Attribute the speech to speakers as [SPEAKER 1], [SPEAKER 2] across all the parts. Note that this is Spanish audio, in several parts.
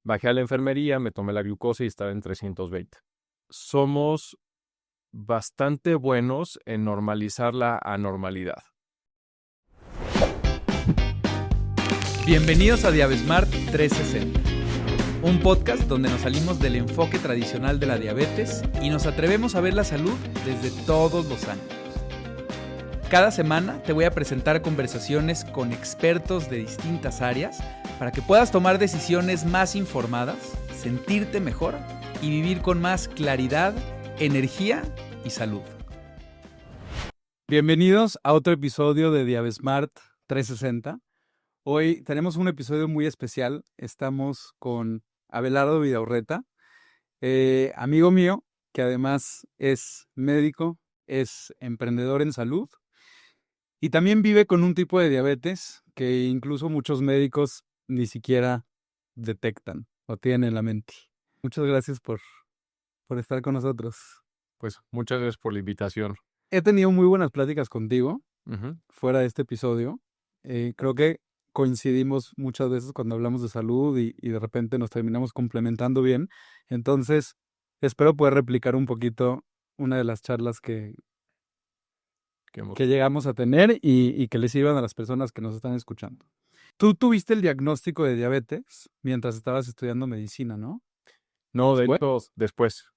[SPEAKER 1] Bajé a la enfermería, me tomé la glucosa y estaba en 320. Somos bastante buenos en normalizar la anormalidad.
[SPEAKER 2] Bienvenidos a Diabesmart 360, un podcast donde nos salimos del enfoque tradicional de la diabetes y nos atrevemos a ver la salud desde todos los ángulos. Cada semana te voy a presentar conversaciones con expertos de distintas áreas para que puedas tomar decisiones más informadas, sentirte mejor y vivir con más claridad, energía y salud. Bienvenidos a otro episodio de Diabesmart 360. Hoy tenemos un episodio muy especial. Estamos con Abelardo Vidaurreta, amigo mío, que además es médico, es emprendedor en salud y también vive con un tipo de diabetes que incluso muchos médicos ni siquiera detectan o tienen en la mente. Muchas gracias por estar con nosotros.
[SPEAKER 1] Pues muchas gracias por la invitación.
[SPEAKER 2] He tenido muy buenas pláticas contigo
[SPEAKER 1] Uh-huh.
[SPEAKER 2] fuera de este episodio. Creo que coincidimos muchas veces cuando hablamos de salud y de repente nos terminamos complementando bien. Entonces, espero poder replicar un poquito una de las charlas que llegamos a tener y que les sirvan a las personas que nos están escuchando. Tú tuviste el diagnóstico de diabetes mientras estabas estudiando medicina, ¿no?
[SPEAKER 1] No, de
[SPEAKER 2] ¿Fue?
[SPEAKER 1] hecho, después.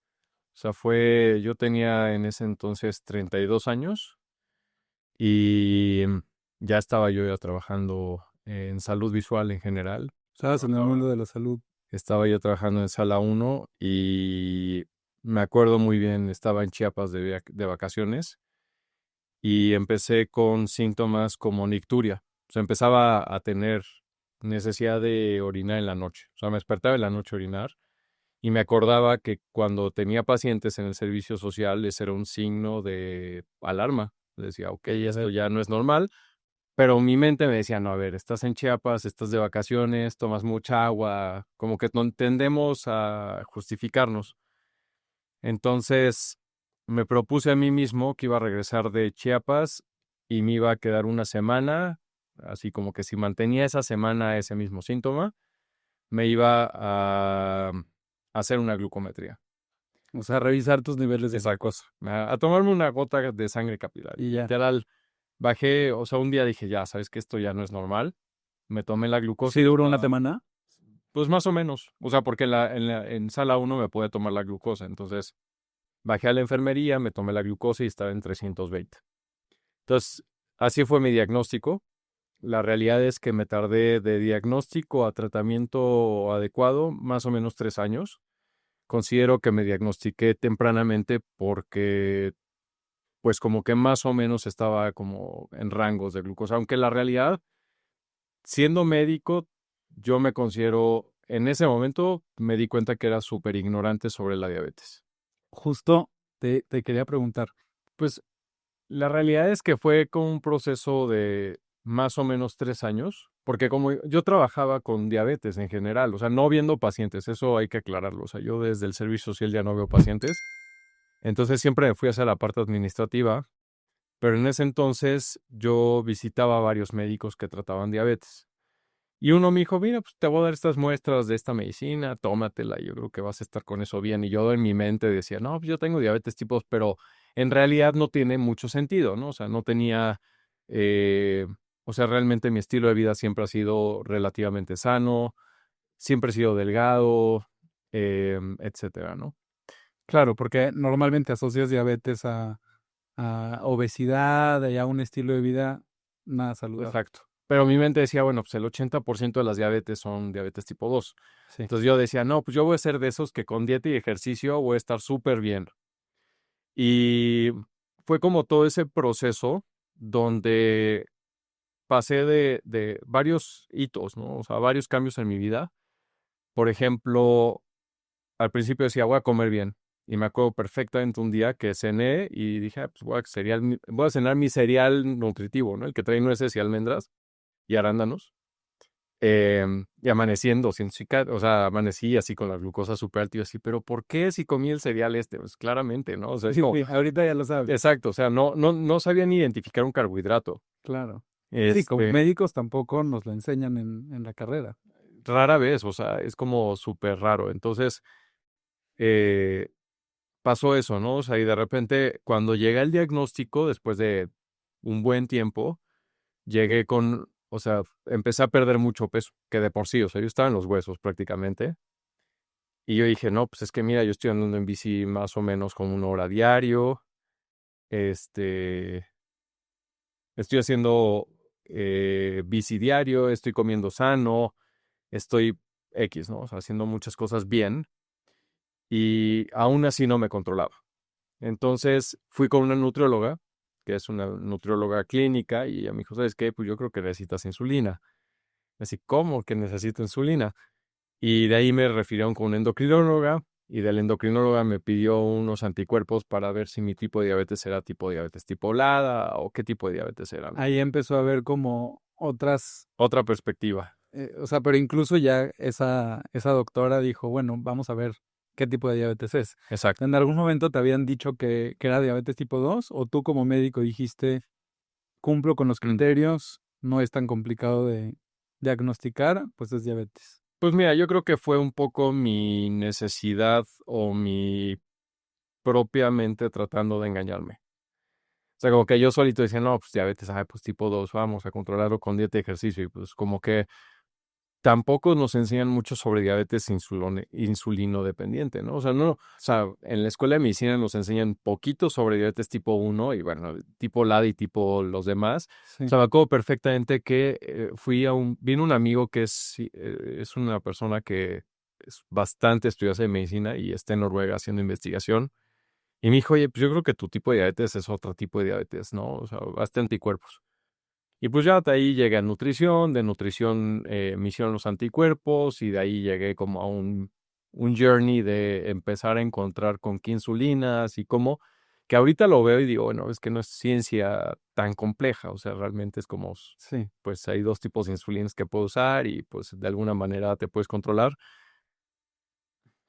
[SPEAKER 1] O sea, yo tenía en ese entonces 32 años y ya estaba yo trabajando en salud visual en general.
[SPEAKER 2] Estabas en el mundo de la salud.
[SPEAKER 1] Estaba yo trabajando en Sala 1 y me acuerdo muy bien, estaba en Chiapas de vacaciones y empecé con síntomas como nicturia. O sea, empezaba a tener necesidad de orinar en la noche. O sea, me despertaba en la noche a orinar y me acordaba que cuando tenía pacientes en el servicio social, ese era un signo de alarma. Decía, ok, esto ya no es normal. Pero mi mente me decía, no, a ver, estás en Chiapas, estás de vacaciones, tomas mucha agua, como que no tendemos a justificarnos. Entonces me propuse a mí mismo que iba a regresar de Chiapas y me iba a quedar una semana, así como que si mantenía esa semana ese mismo síntoma, me iba a hacer una glucometría.
[SPEAKER 2] O sea, revisar tus niveles de
[SPEAKER 1] Esa
[SPEAKER 2] glucosa.
[SPEAKER 1] cosa. A tomarme una gota de sangre capilar.
[SPEAKER 2] Y ya.
[SPEAKER 1] Literal, bajé, o sea, un día dije, ya, sabes que esto ya no es normal. Me tomé la glucosa.
[SPEAKER 2] ¿Sí duró una semana?
[SPEAKER 1] Pues más o menos. O sea, porque en Sala 1 me puede tomar la glucosa. Entonces, bajé a la enfermería, me tomé la glucosa y estaba en 320. Entonces, así fue mi diagnóstico. La realidad es que me tardé de diagnóstico a tratamiento adecuado más o menos 3 años. Considero que me diagnostiqué tempranamente porque, pues como que más o menos estaba como en rangos de glucosa. Aunque la realidad, siendo médico, yo me considero, en ese momento me di cuenta que era súper ignorante sobre la diabetes.
[SPEAKER 2] Justo te quería preguntar.
[SPEAKER 1] Pues la realidad es que fue como un proceso de más o menos 3 años, porque como yo trabajaba con diabetes en general, o sea, no viendo pacientes, eso hay que aclararlo. O sea, yo desde el servicio social ya no veo pacientes, entonces siempre me fui hacia la parte administrativa, pero en ese entonces yo visitaba a varios médicos que trataban diabetes. Y uno me dijo, mira, pues te voy a dar estas muestras de esta medicina, tómatela, yo creo que vas a estar con eso bien. Y yo en mi mente decía, no, pues yo tengo diabetes tipo 2, pero en realidad no tiene mucho sentido, ¿no? O sea, no tenía, o sea, realmente mi estilo de vida siempre ha sido relativamente sano, siempre he sido delgado, etcétera, ¿no?
[SPEAKER 2] Claro, porque normalmente asocias diabetes a obesidad y a un estilo de vida nada saludable.
[SPEAKER 1] Exacto. Pero mi mente decía, bueno, pues el 80% de las diabetes son diabetes tipo 2.
[SPEAKER 2] Sí.
[SPEAKER 1] Entonces yo decía, no, pues yo voy a ser de esos que con dieta y ejercicio voy a estar súper bien. Y fue como todo ese proceso donde pasé de varios hitos, ¿no? O sea, varios cambios en mi vida. Por ejemplo, al principio decía, voy a comer bien. Y me acuerdo perfectamente un día que cené y dije, pues voy a cenar mi cereal nutritivo, ¿no? El que trae nueces y almendras y arándanos. Y amaneciendo, o sea, amanecí así con la glucosa súper alta y yo así, pero ¿por qué si comí el cereal este? Pues claramente, ¿no? O sea, es
[SPEAKER 2] Sí,
[SPEAKER 1] como,
[SPEAKER 2] ahorita ya lo sabes.
[SPEAKER 1] exacto, o sea, no sabían identificar un carbohidrato.
[SPEAKER 2] Claro. Sí, como médicos tampoco nos lo enseñan en la carrera.
[SPEAKER 1] rara vez, o sea, es como súper raro. Entonces, eh, pasó eso, ¿no? O sea, y de repente, cuando llega el diagnóstico, después de un buen tiempo, llegué con, o sea, empecé a perder mucho peso, que de por sí, o sea, yo estaba en los huesos prácticamente. Y yo dije, no, pues es que mira, yo estoy andando en bici más o menos como 1 hora diario. Este, estoy haciendo bici diario, estoy comiendo sano, estoy X, ¿no? O sea, haciendo muchas cosas bien y aún así no me controlaba. Entonces fui con una nutrióloga, que es una nutrióloga clínica, y ella me dijo, ¿sabes qué? Pues yo creo que necesitas insulina. Así, ¿cómo que necesito insulina? Y de ahí me refirieron con una endocrinóloga, y de la endocrinóloga me pidió unos anticuerpos para ver si mi tipo de diabetes era tipo diabetes tipo LADA o qué tipo de diabetes era, ¿no?
[SPEAKER 2] Ahí empezó a ver como otras,
[SPEAKER 1] Otra perspectiva.
[SPEAKER 2] o sea, pero incluso ya esa doctora dijo, bueno, vamos a ver qué tipo de diabetes es.
[SPEAKER 1] Exacto.
[SPEAKER 2] ¿En algún momento te habían dicho que era diabetes tipo 2 o tú como médico dijiste, cumplo con los
[SPEAKER 1] Mm.
[SPEAKER 2] criterios, no es tan complicado de diagnosticar, pues es diabetes?
[SPEAKER 1] Pues mira, yo creo que fue un poco mi necesidad o mi propia mente tratando de engañarme. O sea, como que yo solito decía, no, pues diabetes, pues tipo 2 vamos a controlarlo con dieta y ejercicio. Y pues como que tampoco nos enseñan mucho sobre diabetes insulino dependiente, ¿no? O sea, no, o sea, en la escuela de medicina nos enseñan poquito sobre diabetes tipo 1 y bueno, tipo LAD y tipo los demás. O
[SPEAKER 2] Sí.
[SPEAKER 1] sea, me acuerdo perfectamente que vino un amigo que es una persona que es bastante estudiosa de medicina y está en Noruega haciendo investigación. Y me dijo, oye, pues yo creo que tu tipo de diabetes es otro tipo de diabetes, ¿no? O sea, hasta anticuerpos. Y pues ya de ahí llegué a nutrición, de nutrición me hicieron los anticuerpos y de ahí llegué como a un journey de empezar a encontrar con qué insulinas y cómo, que ahorita lo veo y digo, bueno, es que no es ciencia tan compleja, o sea, realmente es como,
[SPEAKER 2] Sí,
[SPEAKER 1] pues hay 2 tipos de insulinas que puedo usar y pues de alguna manera te puedes controlar,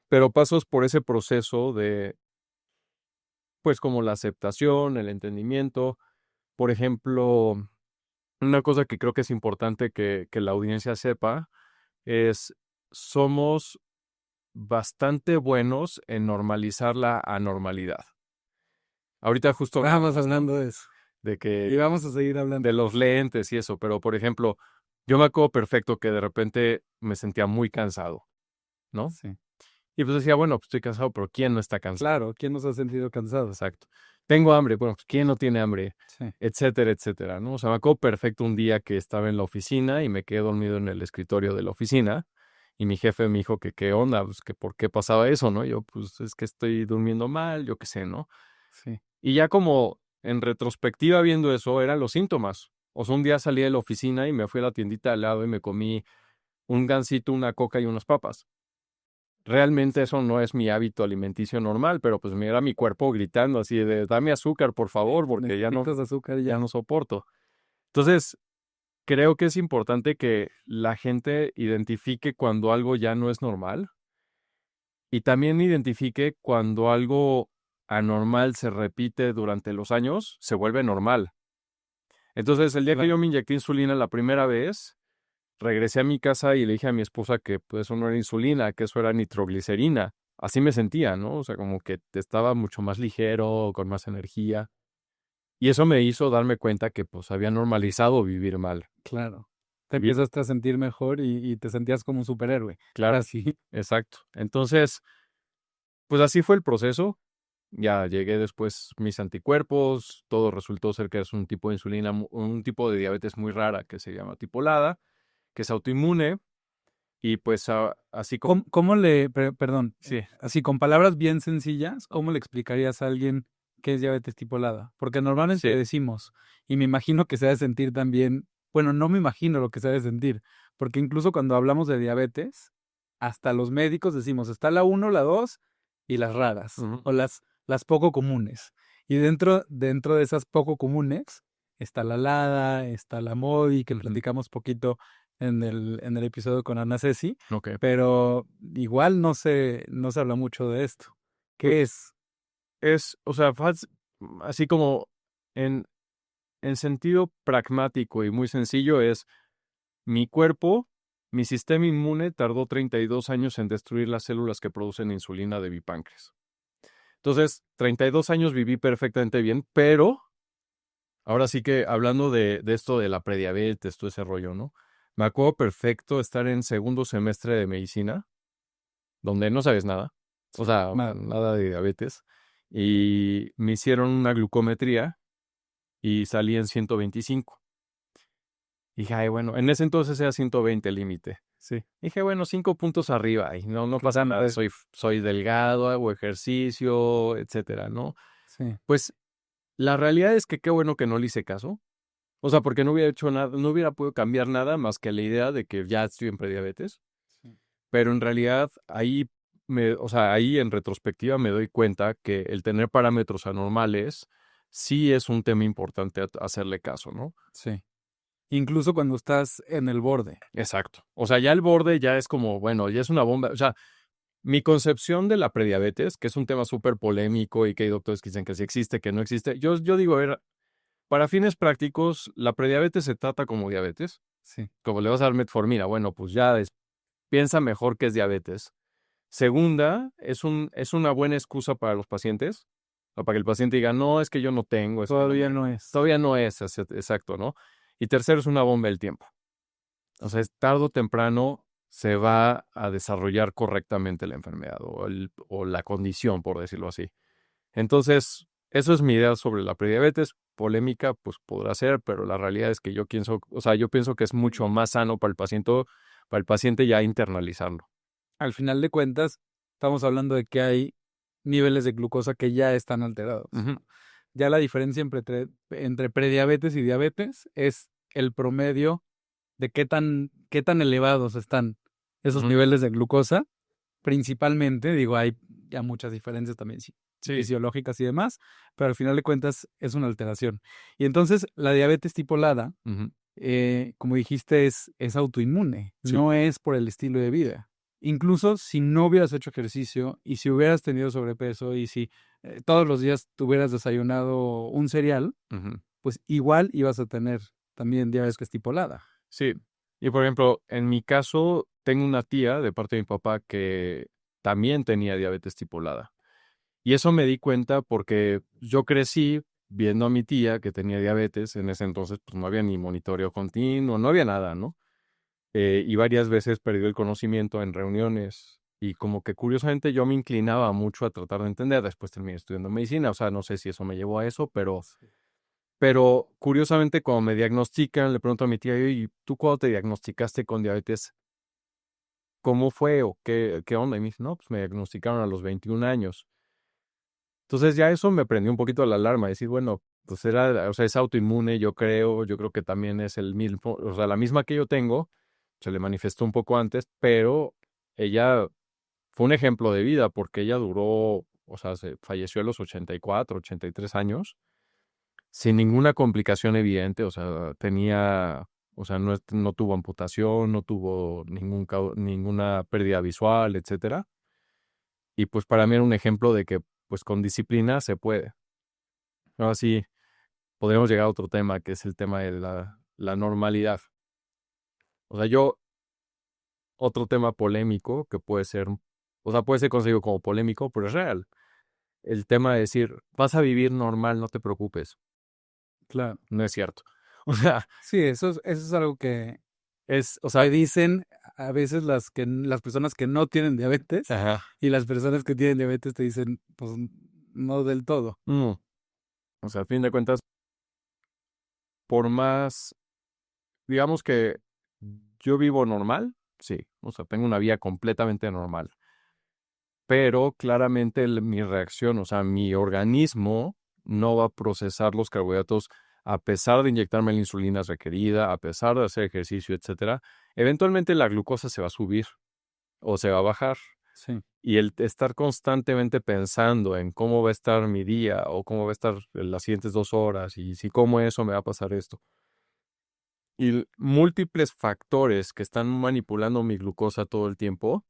[SPEAKER 1] pero pasas por ese proceso de, pues como la aceptación, el entendimiento, por ejemplo. Una cosa que creo que es importante que la audiencia sepa es, somos bastante buenos en normalizar la anormalidad. Ahorita justo
[SPEAKER 2] vamos
[SPEAKER 1] hablábamos, ¿no?
[SPEAKER 2] hablando de eso.
[SPEAKER 1] De que,
[SPEAKER 2] Y vamos a seguir hablando.
[SPEAKER 1] de los lentes y eso, pero por ejemplo, yo me acuerdo perfecto que de repente me sentía muy cansado, ¿no?
[SPEAKER 2] Sí.
[SPEAKER 1] Y pues decía, bueno, pues estoy cansado, pero ¿quién no está cansado?
[SPEAKER 2] Claro, ¿quién nos ha sentido cansados?
[SPEAKER 1] Exacto. Tengo hambre, bueno, pues ¿quién no tiene hambre?
[SPEAKER 2] Sí.
[SPEAKER 1] Etcétera, etcétera, ¿no? O sea, me acuerdo perfecto un día que estaba en la oficina y me quedé dormido en el escritorio de la oficina y mi jefe me dijo que qué onda, pues que por qué pasaba eso, ¿no? Yo, pues es que estoy durmiendo mal, yo qué sé, ¿no?
[SPEAKER 2] Sí.
[SPEAKER 1] Y ya como en retrospectiva viendo eso, eran los síntomas. O sea, un día salí de la oficina y me fui a la tiendita al lado y me comí un gansito, una coca y unas papas. Realmente eso no es mi hábito alimenticio normal, pero pues me era mi cuerpo gritando así de dame azúcar, por favor, porque
[SPEAKER 2] Necesitas azúcar
[SPEAKER 1] ya
[SPEAKER 2] ya.
[SPEAKER 1] no soporto. Entonces, creo que es importante que la gente identifique cuando algo ya no es normal y también identifique cuando algo anormal se repite durante los años, se vuelve normal. Entonces, el día que
[SPEAKER 2] Cla-
[SPEAKER 1] yo me inyecté insulina la primera vez, regresé a mi casa y le dije a mi esposa que pues eso no era insulina, que eso era nitroglicerina. Así me sentía, ¿no? O sea, como que estaba mucho más ligero, con más energía. Y eso me hizo darme cuenta que pues había normalizado vivir mal.
[SPEAKER 2] Claro. Te
[SPEAKER 1] Bien,
[SPEAKER 2] empezaste a sentir mejor y te sentías como un superhéroe.
[SPEAKER 1] claro,
[SPEAKER 2] Casi.
[SPEAKER 1] exacto. Entonces, pues así fue el proceso. Ya llegué después mis anticuerpos, todo resultó ser que es un tipo de insulina, un tipo de diabetes muy rara que se llama tipo LADA, que es autoinmune y pues así como...
[SPEAKER 2] Perdón,
[SPEAKER 1] Sí,
[SPEAKER 2] así con palabras bien sencillas, ¿cómo le explicarías a alguien qué es diabetes tipo LADA? Porque normalmente
[SPEAKER 1] sí.
[SPEAKER 2] decimos, y me imagino que se ha de sentir también, bueno, no me imagino lo que se ha de sentir, porque incluso cuando hablamos de diabetes, hasta los médicos decimos, está la uno, la 2 y las raras,
[SPEAKER 1] Ujú,
[SPEAKER 2] o las poco comunes. Y dentro de esas poco comunes está la LADA, está la MODI, que
[SPEAKER 1] ujú.
[SPEAKER 2] platicamos poquito en el episodio con Ana Ceci,
[SPEAKER 1] Ok.
[SPEAKER 2] pero igual no se habla mucho de esto.
[SPEAKER 1] Pues
[SPEAKER 2] ¿Qué es?
[SPEAKER 1] o sea, así como en, en sentido pragmático y muy sencillo es mi cuerpo mi sistema inmune tardó 32 años en destruir las células que producen insulina de mi páncreas. Entonces, 32 años viví perfectamente bien, pero ahora sí que hablando de esto de la prediabetes, todo ese rollo, ¿no? Me acuerdo perfecto estar en segundo semestre de medicina, donde no sabes nada, o sea,
[SPEAKER 2] Nada.
[SPEAKER 1] nada de diabetes, y me hicieron una glucometría y salí en 125. Dije, ay, bueno, en ese entonces era 120 el límite.
[SPEAKER 2] Sí,
[SPEAKER 1] Dije, bueno, 5 puntos arriba, y no pasa
[SPEAKER 2] claro.
[SPEAKER 1] nada, soy delgado, hago ejercicio, etcétera, ¿no?
[SPEAKER 2] Sí,
[SPEAKER 1] Pues la realidad es que qué bueno que no le hice caso. O sea, porque no hubiera hecho nada, no hubiera podido cambiar nada más que la idea de que ya estoy en prediabetes.
[SPEAKER 2] sí.
[SPEAKER 1] Pero en realidad o sea, ahí en retrospectiva me doy cuenta que el tener parámetros anormales sí es un tema importante hacerle caso, ¿no?
[SPEAKER 2] Sí. Incluso cuando estás en el borde.
[SPEAKER 1] Exacto. O sea, ya el borde ya es como, bueno, ya es una bomba. O sea, mi concepción de la prediabetes, que es un tema súper polémico y que hay doctores que dicen que sí existe, que no existe, yo digo, a ver, para fines prácticos, la prediabetes se trata como diabetes.
[SPEAKER 2] Sí,
[SPEAKER 1] Como le vas a dar metformina, bueno, pues ya piensa mejor que es diabetes. Segunda, es una buena excusa para los pacientes, o para que el paciente diga, no, es que yo no tengo, es que
[SPEAKER 2] todavía no es.
[SPEAKER 1] todavía no es, exacto, ¿no? Y tercero, es una bomba del tiempo. O sea, tarde o temprano se va a desarrollar correctamente la enfermedad o la condición, por decirlo así. Entonces, eso es mi idea sobre la prediabetes. Polémica, pues podrá ser, pero la realidad es que yo pienso, o sea, yo pienso que es mucho más sano para el paciente ya internalizarlo.
[SPEAKER 2] Al final de cuentas, estamos hablando de que hay niveles de glucosa que ya están alterados.
[SPEAKER 1] Ujú,
[SPEAKER 2] Ya la diferencia entre prediabetes y diabetes es el promedio de qué tan elevados están esos
[SPEAKER 1] ujú.
[SPEAKER 2] niveles de glucosa. Principalmente, digo, hay ya muchas diferencias también
[SPEAKER 1] Sí.
[SPEAKER 2] fisiológicas y demás, pero al final de cuentas es una alteración. Y entonces la diabetes tipo LADA,
[SPEAKER 1] Ujú.
[SPEAKER 2] como dijiste, es autoinmune,
[SPEAKER 1] Sí.
[SPEAKER 2] no es por el estilo de vida. Incluso si no hubieras hecho ejercicio y si hubieras tenido sobrepeso y si todos los días tuvieras desayunado un cereal,
[SPEAKER 1] Ujú.
[SPEAKER 2] pues igual ibas a tener también diabetes tipo LADA.
[SPEAKER 1] Sí. Y por ejemplo, en mi caso, tengo una tía de parte de mi papá que también tenía diabetes tipo LADA. Y eso me di cuenta porque yo crecí viendo a mi tía que tenía diabetes. En ese entonces, pues no había ni monitoreo continuo, no había nada, ¿no? Y varias veces perdió el conocimiento en reuniones. Y como que curiosamente yo me inclinaba mucho a tratar de entender. Después terminé estudiando medicina. O sea, no sé si eso me llevó a eso, pero curiosamente cuando me diagnostican, le pregunto a mi tía, ¿y tú cuando te diagnosticaste con diabetes, cómo fue o qué onda? Y me dice, no, pues me diagnosticaron a los 21 años. Entonces ya eso me prendió un poquito la alarma, decir, bueno, pues o sea, es autoinmune, yo creo que también es el mismo, o sea, la misma que yo tengo, se le manifestó un poco antes, pero ella fue un ejemplo de vida porque ella duró, o sea, se falleció a los 84, 83 años, sin ninguna complicación evidente, o sea, o sea, no tuvo amputación, no tuvo ninguna pérdida visual, etcétera. Y pues para mí era un ejemplo de que, pues con disciplina se puede. Ahora sí, podríamos llegar a otro tema, que es el tema de la normalidad. O sea, otro tema polémico que puede ser, o sea, puede ser concebido como polémico, pero es real. El tema de decir, vas a vivir normal, no te preocupes.
[SPEAKER 2] Claro.
[SPEAKER 1] No es cierto. O sea,
[SPEAKER 2] Sí, eso es algo que
[SPEAKER 1] o sea,
[SPEAKER 2] dicen a veces las personas que no tienen diabetes
[SPEAKER 1] ajá.
[SPEAKER 2] y las personas que tienen diabetes te dicen, pues no del todo.
[SPEAKER 1] mm, o sea, a fin de cuentas, por más, digamos que yo vivo normal, sí, o sea, tengo una vida completamente normal, pero claramente mi reacción, o sea, mi organismo no va a procesar los carbohidratos a pesar de inyectarme la insulina requerida, a pesar de hacer ejercicio, etcétera. Eventualmente la glucosa se va a subir o se va a bajar.
[SPEAKER 2] Sí,
[SPEAKER 1] Y el estar constantemente pensando en cómo va a estar mi día o cómo va a estar las siguientes 2 horas y si como eso me va a pasar esto. Y múltiples factores que están manipulando mi glucosa todo el tiempo,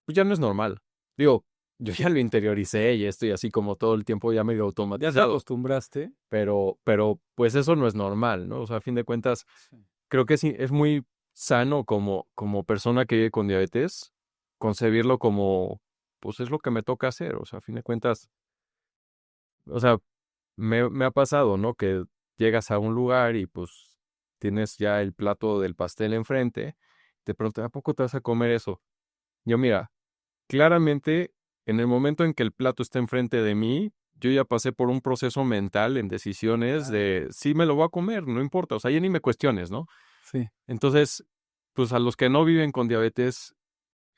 [SPEAKER 1] pues ya no es normal. Digo, yo ya lo interioricé y estoy así como todo el tiempo ya medio
[SPEAKER 2] ya te
[SPEAKER 1] automatizado,
[SPEAKER 2] acostumbraste.
[SPEAKER 1] pero pues eso no es normal, ¿no? O sea, a fin de cuentas,
[SPEAKER 2] Sí.
[SPEAKER 1] creo que sí, es muy sano como persona que vive con diabetes, concebirlo como, pues es lo que me toca hacer. O sea, a fin de cuentas, o sea, me ha pasado, ¿no? Que llegas a un lugar y pues tienes ya el plato del pastel enfrente, te preguntan, ¿a poco te vas a comer eso? Yo, mira, claramente, en el momento en que el plato está enfrente de mí, yo ya pasé por un proceso mental en decisiones
[SPEAKER 2] Claro.
[SPEAKER 1] de sí me lo voy a comer, no importa, o sea, ya ni me cuestiones, ¿no?
[SPEAKER 2] Sí,
[SPEAKER 1] Entonces, pues a los que no viven con diabetes,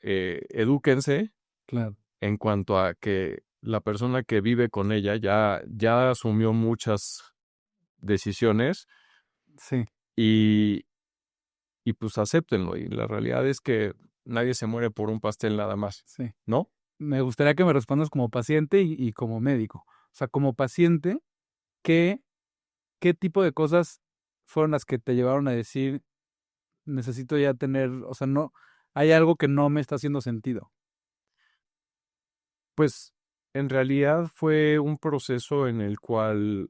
[SPEAKER 1] edúquense
[SPEAKER 2] claro.
[SPEAKER 1] en cuanto a que la persona que vive con ella ya asumió muchas decisiones
[SPEAKER 2] Sí,
[SPEAKER 1] y, y pues acéptenlo. Y la realidad es que nadie se muere por un pastel nada más,
[SPEAKER 2] sí.
[SPEAKER 1] ¿no?
[SPEAKER 2] Me gustaría que me respondas como paciente y como médico. O sea, como paciente, ¿qué, ¿qué tipo de cosas fueron las que te llevaron a decir, necesito ya tener, o sea, no, hay algo que no me está haciendo sentido?
[SPEAKER 1] Pues en realidad fue un proceso en el cual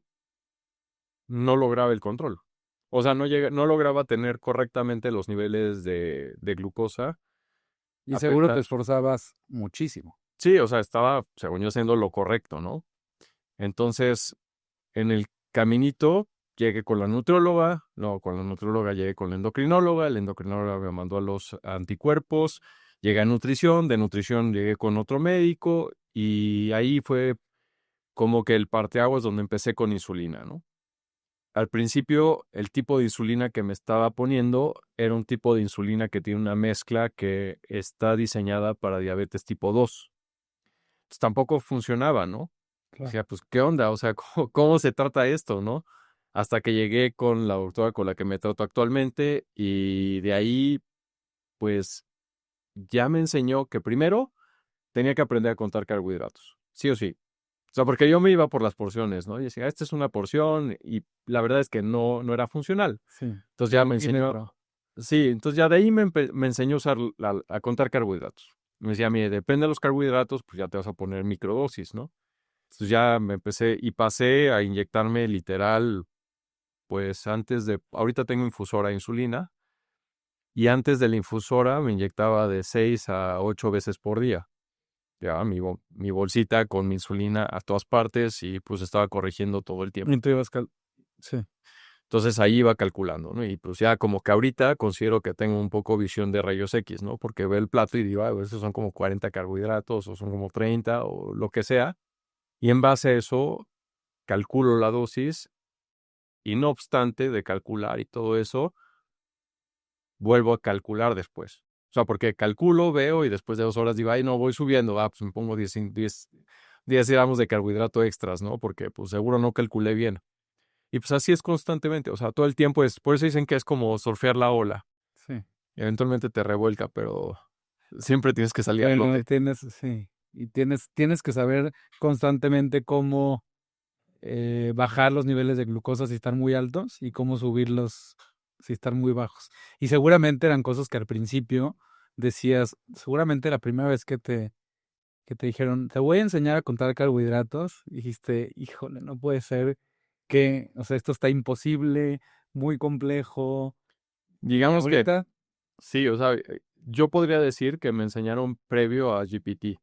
[SPEAKER 1] no lograba el control. O sea, no lograba tener correctamente los niveles de glucosa.
[SPEAKER 2] Y
[SPEAKER 1] A
[SPEAKER 2] seguro te
[SPEAKER 1] pesar,
[SPEAKER 2] esforzabas muchísimo.
[SPEAKER 1] sí, o sea, estaba, según yo, haciendo lo correcto, ¿no? Entonces, en el caminito llegué con la nutrióloga, no, con la nutrióloga llegué con la endocrinóloga me mandó a los anticuerpos, llegué a nutrición, de nutrición llegué con otro médico y ahí fue como que el parteaguas donde empecé con insulina, ¿no? Al principio, el tipo de insulina que me estaba poniendo era un tipo de insulina que tiene una mezcla que está diseñada para diabetes tipo 2. Entonces, tampoco funcionaba, ¿no?
[SPEAKER 2] Claro.
[SPEAKER 1] Decía, pues, ¿qué onda? O sea, ¿cómo se trata esto, no? Hasta que llegué con la doctora con la que me trato actualmente y de ahí, pues, ya me enseñó que primero tenía que aprender a contar carbohidratos, sí o sí. O sea, porque yo me iba por las porciones, ¿no? Y decía, esta es una porción y la verdad es que no era funcional.
[SPEAKER 2] Sí,
[SPEAKER 1] Entonces
[SPEAKER 2] un
[SPEAKER 1] ya me enseñó,
[SPEAKER 2] milímetro.
[SPEAKER 1] sí, entonces ya de ahí me enseñó a usar, a contar carbohidratos. Me decía, mire, depende de los carbohidratos, pues ya te vas a poner microdosis, ¿no? Entonces ya me empecé y pasé a inyectarme literal, pues antes de, ahorita tengo infusora de insulina y antes de la infusora me inyectaba de 6 a 8 veces por día. Ya mi bolsita con mi insulina a todas partes y pues estaba corrigiendo todo el tiempo.
[SPEAKER 2] Y tú ibas sí,
[SPEAKER 1] Entonces ahí iba calculando, ¿no? Y pues ya como que ahorita considero que tengo un poco visión de rayos X, ¿no? Porque veo el plato y digo, ah, pues, esos son como 40 carbohidratos o son como 30 o lo que sea. Y en base a eso calculo la dosis y no obstante de calcular y todo eso, vuelvo a calcular después. O sea, porque calculo, veo y después de 2 horas digo, ay, no, voy subiendo, pues me pongo 10 gramos de carbohidrato extras, ¿no? Porque pues seguro no calculé bien. Y pues así es constantemente, o sea, todo el tiempo es, por eso dicen que es como surfear la ola.
[SPEAKER 2] sí.
[SPEAKER 1] Eventualmente te revuelca, pero siempre tienes que salir a
[SPEAKER 2] Bueno,
[SPEAKER 1] flote.
[SPEAKER 2] tienes, sí. Y tienes que saber constantemente cómo bajar los niveles de glucosa si están muy altos y cómo subirlos si están muy bajos. Y seguramente eran cosas que al principio decías, seguramente la primera vez que te dijeron, te voy a enseñar a contar carbohidratos, dijiste, híjole, no puede ser que, o sea, esto está imposible, muy complejo. Y
[SPEAKER 1] Digamos que
[SPEAKER 2] ahorita,
[SPEAKER 1] sí, o sea, yo podría decir que me enseñaron previo a GPT.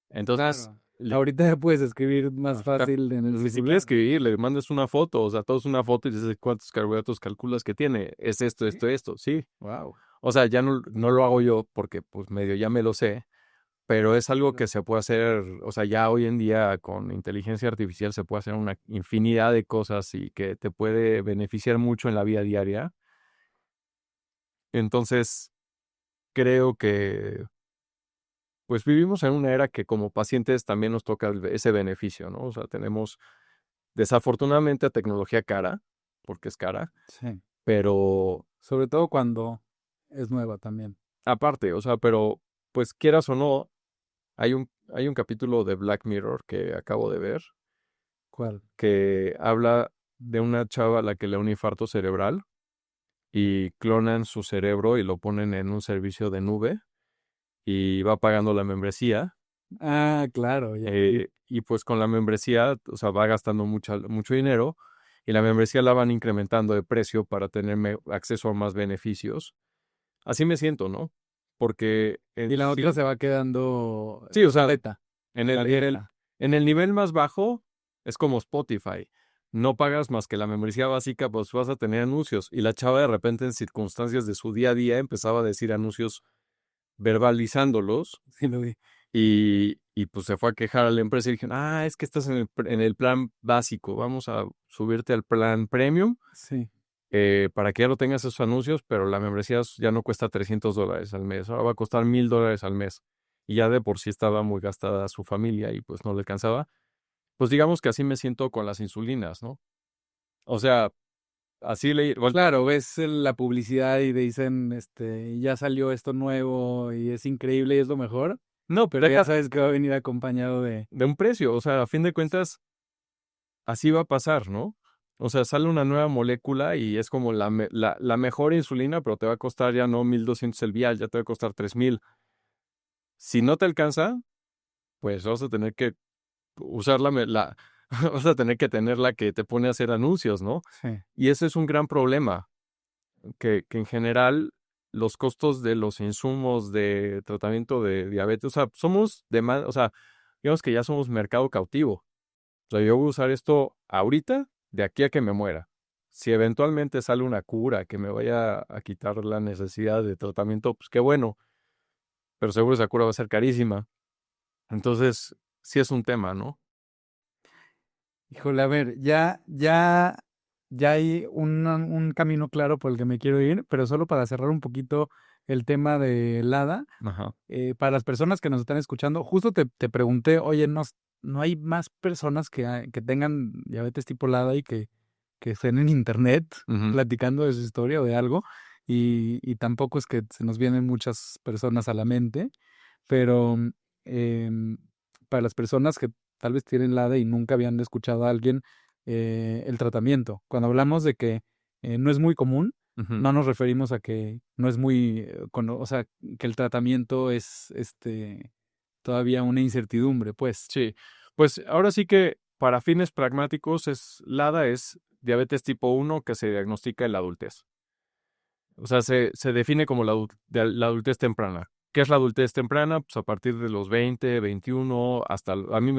[SPEAKER 1] Entonces,
[SPEAKER 2] claro, ahorita ya puedes escribir más
[SPEAKER 1] ajá,
[SPEAKER 2] fácil en el
[SPEAKER 1] ni siquiera
[SPEAKER 2] celular.
[SPEAKER 1] escribir, le mandas una foto, o sea, todo es una foto y dices cuántos carbohidratos calculas que tiene. Es esto,
[SPEAKER 2] Sí,
[SPEAKER 1] esto, esto, sí.
[SPEAKER 2] wow.
[SPEAKER 1] O sea, ya no lo hago yo porque pues medio ya me lo sé, pero es algo que se puede hacer, o sea, ya hoy en día con inteligencia artificial se puede hacer una infinidad de cosas y que te puede beneficiar mucho en la vida diaria. Entonces, creo que pues vivimos en una era que como pacientes también nos toca ese beneficio, ¿no? O sea, tenemos desafortunadamente tecnología cara, porque es cara,
[SPEAKER 2] Sí,
[SPEAKER 1] pero
[SPEAKER 2] sobre todo cuando es nueva también.
[SPEAKER 1] aparte, o sea, pero pues quieras o no, hay un capítulo de Black Mirror que acabo de ver
[SPEAKER 2] ¿Cuál?
[SPEAKER 1] que habla de una chava a la que le da un infarto cerebral y clonan su cerebro y lo ponen en un servicio de nube y va pagando la membresía.
[SPEAKER 2] Ah, claro, ya.
[SPEAKER 1] Y pues con la membresía, o sea, va gastando mucho dinero y la membresía la van incrementando de precio para tener acceso a más beneficios. así me siento, ¿no? Porque
[SPEAKER 2] Y la otra se va quedando
[SPEAKER 1] sí, o sea,
[SPEAKER 2] obsoleta,
[SPEAKER 1] en el,
[SPEAKER 2] la
[SPEAKER 1] en el,
[SPEAKER 2] dieta.
[SPEAKER 1] en el nivel más bajo es como Spotify. No pagas más que la membresía básica, pues vas a tener anuncios. Y la chava de repente en circunstancias de su día a día empezaba a decir anuncios verbalizándolos
[SPEAKER 2] Sí, lo vi.
[SPEAKER 1] y pues se fue a quejar a la empresa y dijeron, es que estás en el plan básico, vamos a subirte al plan premium
[SPEAKER 2] Sí.
[SPEAKER 1] para que ya no tengas esos anuncios, pero la membresía ya no cuesta $300 al mes, ahora va a costar $1,000 al mes. Y ya de por sí estaba muy gastada su familia y pues no le alcanzaba. Pues digamos que así me siento con las insulinas, ¿no? O sea, así leí, bueno,
[SPEAKER 2] Claro, ves la publicidad y te dicen, ya salió esto nuevo y es increíble y es lo mejor,
[SPEAKER 1] no, pero
[SPEAKER 2] pero ya
[SPEAKER 1] deja
[SPEAKER 2] sabes que va a venir acompañado de...
[SPEAKER 1] de un precio, o sea, a fin de cuentas, así va a pasar, ¿no? O sea, sale una nueva molécula y es como la mejor insulina, pero te va a costar ya no 1,200 el vial, ya te va a costar 3,000. Si no te alcanza, pues vas a tener que usar vas a tener que tener la que te pone a hacer anuncios, ¿no?
[SPEAKER 2] Sí.
[SPEAKER 1] Y ese es un gran problema, que en general los costos de los insumos de tratamiento de diabetes, o sea, o sea, digamos que ya somos mercado cautivo. O sea, yo voy a usar esto ahorita, de aquí a que me muera. Si eventualmente sale una cura que me vaya a quitar la necesidad de tratamiento, pues qué bueno, pero seguro esa cura va a ser carísima. Entonces, sí es un tema, ¿no?
[SPEAKER 2] Híjole, a ver, ya hay un camino claro por el que me quiero ir, pero solo para cerrar un poquito el tema de LADA,
[SPEAKER 1] Ajá.
[SPEAKER 2] para las personas que nos están escuchando, justo te pregunté, oye, ¿no hay más personas que tengan diabetes tipo LADA y que estén en internet
[SPEAKER 1] Ujú,
[SPEAKER 2] platicando de su historia o de algo? Y tampoco es que se nos vienen muchas personas a la mente, pero em, para las personas que tal vez tienen LADA y nunca habían escuchado a alguien el tratamiento. Cuando hablamos de que no es muy común,
[SPEAKER 1] ujú.
[SPEAKER 2] no nos referimos a que no es muy, o sea, que el tratamiento es todavía una incertidumbre, pues.
[SPEAKER 1] Sí, pues ahora sí que para fines pragmáticos LADA es diabetes tipo 1 que se diagnostica en la adultez. O sea, se define como la adultez temprana. ¿Qué es la adultez temprana? Pues a partir de los 20, 21, a mí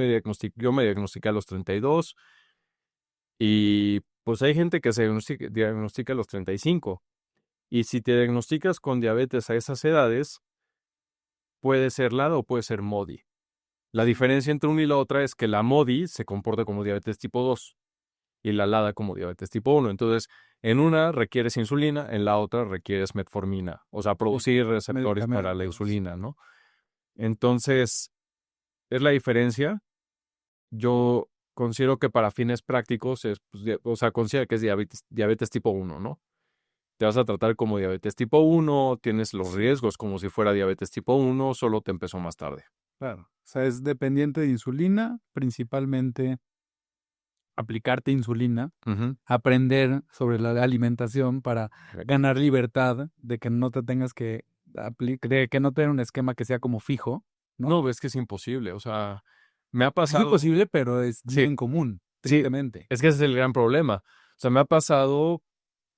[SPEAKER 1] yo me diagnostiqué a los 32 y pues hay gente que se diagnostica a los 35. Y si te diagnosticas con diabetes a esas edades, puede ser LADA o puede ser MODI. La diferencia entre una y la otra es que la MODI se comporta como diabetes tipo 2 y la LADA como diabetes tipo 1. Entonces, en una requieres insulina, en la otra requieres metformina, o sea,
[SPEAKER 2] Sí,
[SPEAKER 1] producir receptores para la
[SPEAKER 2] medicamentos.
[SPEAKER 1] insulina, ¿no? Entonces, es la diferencia. Yo considero que para fines prácticos o sea, considera que es diabetes tipo 1, ¿no? Te vas a tratar como diabetes tipo 1, tienes los
[SPEAKER 2] Sí,
[SPEAKER 1] riesgos como si fuera diabetes tipo 1, solo te empezó más tarde.
[SPEAKER 2] claro. O sea, es dependiente de insulina, principalmente aplicarte insulina,
[SPEAKER 1] Ujú.
[SPEAKER 2] aprender sobre la alimentación para ganar libertad de que no te tengas que de que no tener un esquema que sea como fijo, ¿no?
[SPEAKER 1] No, ves que es imposible, o sea, me ha
[SPEAKER 2] Es muy
[SPEAKER 1] pasado,
[SPEAKER 2] posible, pero es
[SPEAKER 1] sí,
[SPEAKER 2] bien común,
[SPEAKER 1] sí,
[SPEAKER 2] tristemente.
[SPEAKER 1] es que ese es el gran problema. O sea, me ha pasado,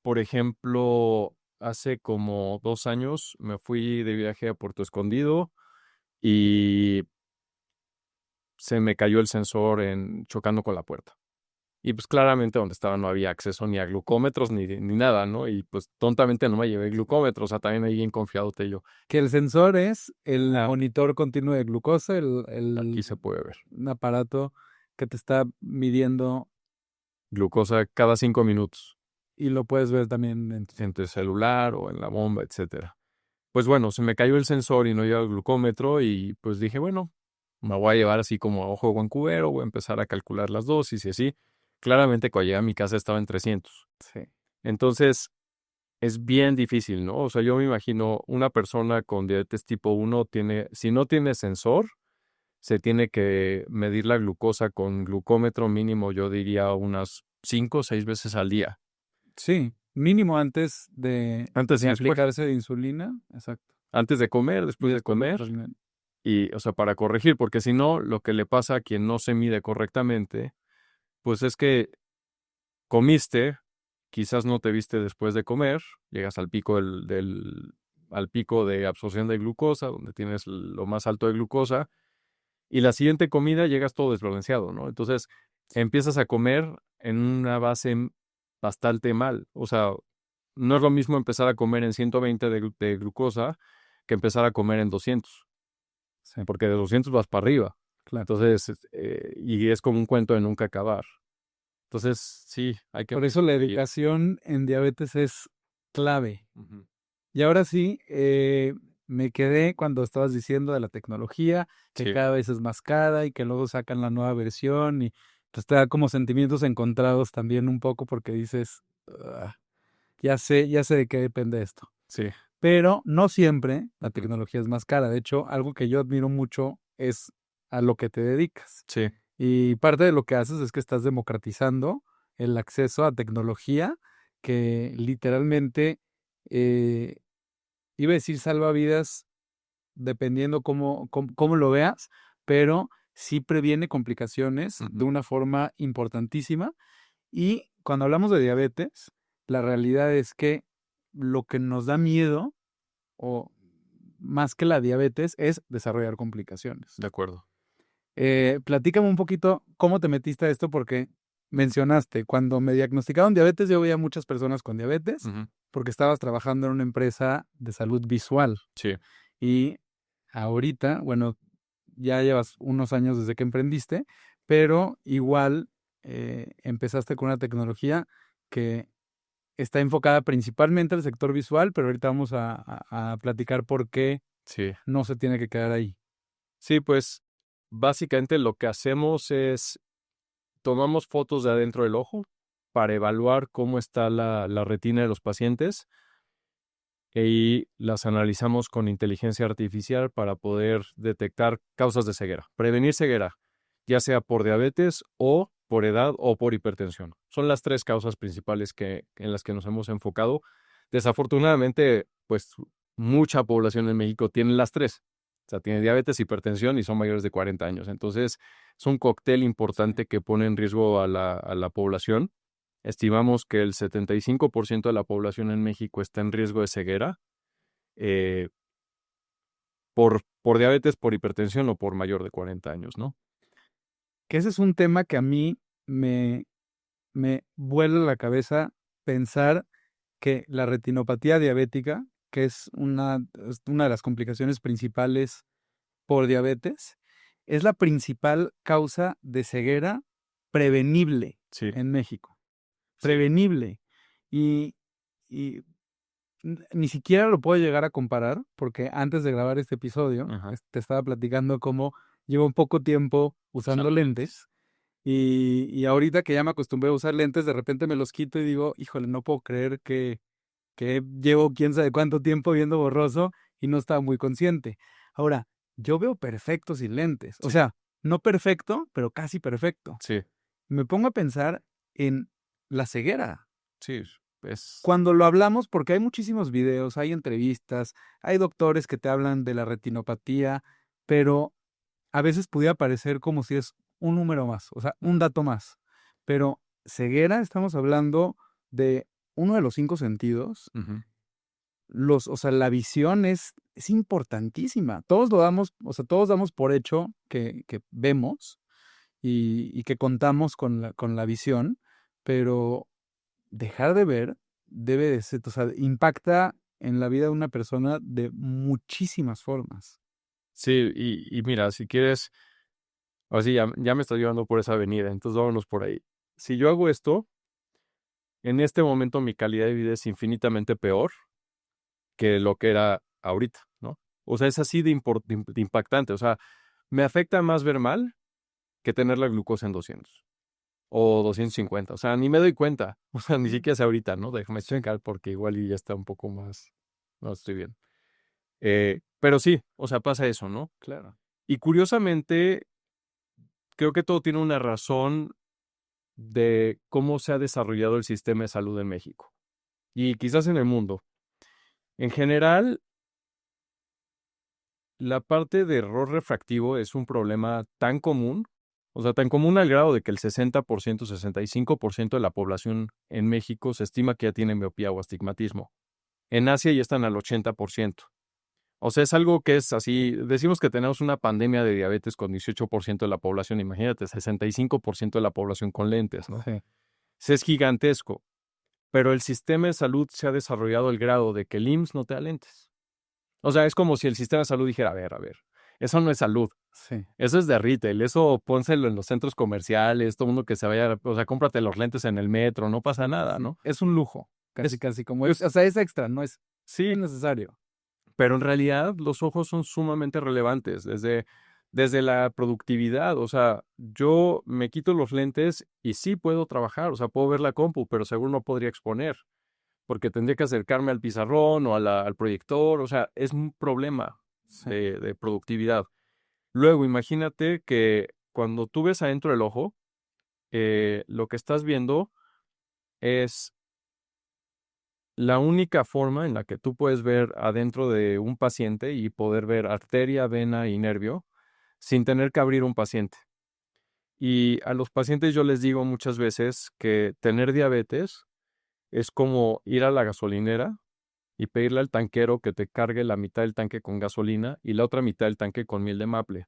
[SPEAKER 1] por ejemplo, hace como 2 años me fui de viaje a Puerto Escondido y se me cayó el sensor chocando con la puerta. Y pues claramente donde estaba no había acceso ni a glucómetros ni nada, ¿no? Y pues tontamente no me llevé glucómetros, o sea, también ahí bien confiado te yo.
[SPEAKER 2] Que el sensor es el monitor continuo de glucosa,
[SPEAKER 1] Aquí se puede ver.
[SPEAKER 2] un aparato que te está midiendo
[SPEAKER 1] Glucosa cada 5 minutos,
[SPEAKER 2] y lo puedes ver también en
[SPEAKER 1] en tu celular o en la bomba, etcétera. Pues bueno, se me cayó el sensor y no lleva el glucómetro y pues dije, bueno, me voy a llevar así como a ojo buen cubero, voy a empezar a calcular las dosis y así. Claramente cuando llegué a mi casa estaba en 300.
[SPEAKER 2] sí.
[SPEAKER 1] Entonces es bien difícil, ¿no? O sea, yo me imagino una persona con diabetes tipo 1 si no tiene sensor, se tiene que medir la glucosa con glucómetro mínimo, yo diría unas 5 o 6 veces al día,
[SPEAKER 2] Sí, mínimo antes
[SPEAKER 1] antes y
[SPEAKER 2] de
[SPEAKER 1] después,
[SPEAKER 2] aplicarse de insulina, exacto.
[SPEAKER 1] antes de comer,
[SPEAKER 2] Y
[SPEAKER 1] después de
[SPEAKER 2] después de
[SPEAKER 1] comer.
[SPEAKER 2] otro alimento.
[SPEAKER 1] Y, o sea, para corregir, porque si no, lo que le pasa a quien no se mide correctamente, pues es que comiste, quizás no te viste después de comer, llegas al pico del al pico de absorción de glucosa, donde tienes lo más alto de glucosa, y la siguiente comida llegas todo desbalanceado, ¿no? Entonces empiezas a comer en una base bastante mal. O sea, no es lo mismo empezar a comer en 120 de glucosa que empezar a comer en 200,
[SPEAKER 2] Sí,
[SPEAKER 1] porque de 200 vas para arriba.
[SPEAKER 2] claro.
[SPEAKER 1] Entonces, y es como un cuento de nunca acabar. Entonces, sí, hay que...
[SPEAKER 2] Por eso la
[SPEAKER 1] ir.
[SPEAKER 2] educación en diabetes es clave.
[SPEAKER 1] Ujú.
[SPEAKER 2] Y ahora sí, me quedé cuando estabas diciendo de la tecnología, que
[SPEAKER 1] Sí,
[SPEAKER 2] cada vez es más cara y que luego sacan la nueva versión y pues te da como sentimientos encontrados también un poco porque dices, "Ah, ya sé de qué depende esto".
[SPEAKER 1] sí.
[SPEAKER 2] Pero no siempre la
[SPEAKER 1] Ujú.
[SPEAKER 2] tecnología es más cara. De hecho, algo que yo admiro mucho es a lo que te dedicas.
[SPEAKER 1] Sí,
[SPEAKER 2] Y parte de lo que haces es que estás democratizando el acceso a tecnología que literalmente, eh, iba a decir salva vidas, dependiendo cómo lo veas, pero sí previene complicaciones de
[SPEAKER 1] ujú,
[SPEAKER 2] una forma importantísima. Y cuando hablamos de diabetes, la realidad es que lo que nos da miedo, o más que la diabetes, es desarrollar complicaciones.
[SPEAKER 1] de acuerdo.
[SPEAKER 2] Platícame un poquito cómo te metiste a esto, porque mencionaste, cuando me diagnosticaron diabetes, yo veía muchas personas con diabetes,
[SPEAKER 1] Ujú.
[SPEAKER 2] porque estabas trabajando en una empresa de salud visual.
[SPEAKER 1] Sí,
[SPEAKER 2] Y ahorita, bueno, ya llevas unos años desde que emprendiste, pero igual empezaste con una tecnología que está enfocada principalmente al sector visual, pero ahorita vamos a platicar por qué
[SPEAKER 1] sí.
[SPEAKER 2] no se tiene que quedar ahí.
[SPEAKER 1] Sí, pues básicamente lo que hacemos es tomamos fotos de adentro del ojo para evaluar cómo está la retina de los pacientes y las analizamos con inteligencia artificial para poder detectar causas de ceguera, prevenir ceguera, ya sea por diabetes o por edad o por hipertensión. Son las tres causas principales en las que nos hemos enfocado. Desafortunadamente, pues mucha población en México tiene las tres. O sea, tiene diabetes, hipertensión y son mayores de 40 años. Entonces, es un cóctel
[SPEAKER 2] Sí.
[SPEAKER 1] importante que pone en riesgo a la población. Estimamos que el 75% de la población en México está en riesgo de ceguera eh, por diabetes, por hipertensión o por mayor de 40 años, ¿no?
[SPEAKER 2] Que ese es un tema que a mí me, me vuela la cabeza pensar que la retinopatía diabética, que es una de las complicaciones principales por diabetes, es la principal causa de ceguera prevenible
[SPEAKER 1] Sí,
[SPEAKER 2] en México.
[SPEAKER 1] sí.
[SPEAKER 2] Prevenible. Y, y ni siquiera lo puedo llegar a comparar, porque antes de grabar este episodio,
[SPEAKER 1] Ajá.
[SPEAKER 2] te estaba platicando cómo llevo un poco tiempo usando
[SPEAKER 1] Usando lentes.
[SPEAKER 2] lentes. Y ahorita que ya me acostumbré a usar lentes, de repente me los quito y digo, híjole, no puedo creer que llevo quién sabe cuánto tiempo viendo borroso y no estaba muy consciente. Ahora, yo veo perfecto sin lentes. O
[SPEAKER 1] Sí,
[SPEAKER 2] sea, no perfecto, pero casi perfecto.
[SPEAKER 1] sí,
[SPEAKER 2] Me pongo a pensar en la ceguera.
[SPEAKER 1] sí. Es,
[SPEAKER 2] Cuando lo hablamos, porque hay muchísimos videos, hay entrevistas, hay doctores que te hablan de la retinopatía, pero a veces pudiera parecer como si es un número más, o sea, un dato más. Pero ceguera, estamos hablando de uno de los cinco sentidos.
[SPEAKER 1] ujú.
[SPEAKER 2] O sea, la visión es importantísima. Todos lo damos, o sea, todos damos por hecho que vemos y que contamos con la visión, pero dejar de ver debe de ser, o sea, impacta en la vida de una persona de muchísimas formas.
[SPEAKER 1] Sí, y mira, si quieres, ahora sí, ya me estás llevando por esa avenida, entonces vámonos por ahí. Si yo hago esto, en este momento mi calidad de vida es infinitamente peor que lo que era ahorita, ¿no? O sea, es así de impactante. O sea, me afecta más ver mal que tener la glucosa en 200 o 250. O sea, ni me doy cuenta. O sea, ni siquiera sé ahorita, ¿no? Déjame
[SPEAKER 2] Sí,
[SPEAKER 1] checar porque igual y ya está un poco más. No estoy bien. Pero sí, o sea, pasa eso, ¿no?
[SPEAKER 2] claro.
[SPEAKER 1] Y curiosamente, creo que todo tiene una razón de cómo se ha desarrollado el sistema de salud en México y quizás en el mundo. En general, la parte de error refractivo es un problema tan común, o sea, tan común al grado de que el 60%, 65% de la población en México se estima que ya tiene miopía o astigmatismo. En Asia ya están al 80%. O sea, es algo que es así, decimos que tenemos una pandemia de diabetes con 18% de la población, imagínate, 65% de la población con lentes, ¿no?
[SPEAKER 2] Sí.
[SPEAKER 1] Sí, es gigantesco, pero el sistema de salud se ha desarrollado al grado de que el IMSS no te da lentes. O sea, es como si el sistema de salud dijera, a ver, eso no es salud,
[SPEAKER 2] Sí.
[SPEAKER 1] eso es de retail, eso pónselo en los centros comerciales, todo mundo que se vaya, o sea, cómprate los lentes en el metro, no pasa nada, ¿no?
[SPEAKER 2] Es un lujo, casi,
[SPEAKER 1] Es-
[SPEAKER 2] casi como o sea, es extra, no es
[SPEAKER 1] Sí,
[SPEAKER 2] necesario.
[SPEAKER 1] pero en realidad los ojos son sumamente relevantes desde la productividad. O sea, yo me quito los lentes y sí puedo trabajar, o sea, puedo ver la compu, pero seguro no podría exponer, porque tendría que acercarme al pizarrón o al proyector. O sea, es un problema
[SPEAKER 2] Sí.
[SPEAKER 1] de productividad. Luego, imagínate que cuando tú ves adentro del ojo, lo que estás viendo es la única forma en la que tú puedes ver adentro de un paciente y poder ver arteria, vena y nervio sin tener que abrir un paciente. Y a los pacientes yo les digo muchas veces que tener diabetes es como ir a la gasolinera y pedirle al tanquero que te cargue la mitad del tanque con gasolina y la otra mitad del tanque con miel de maple.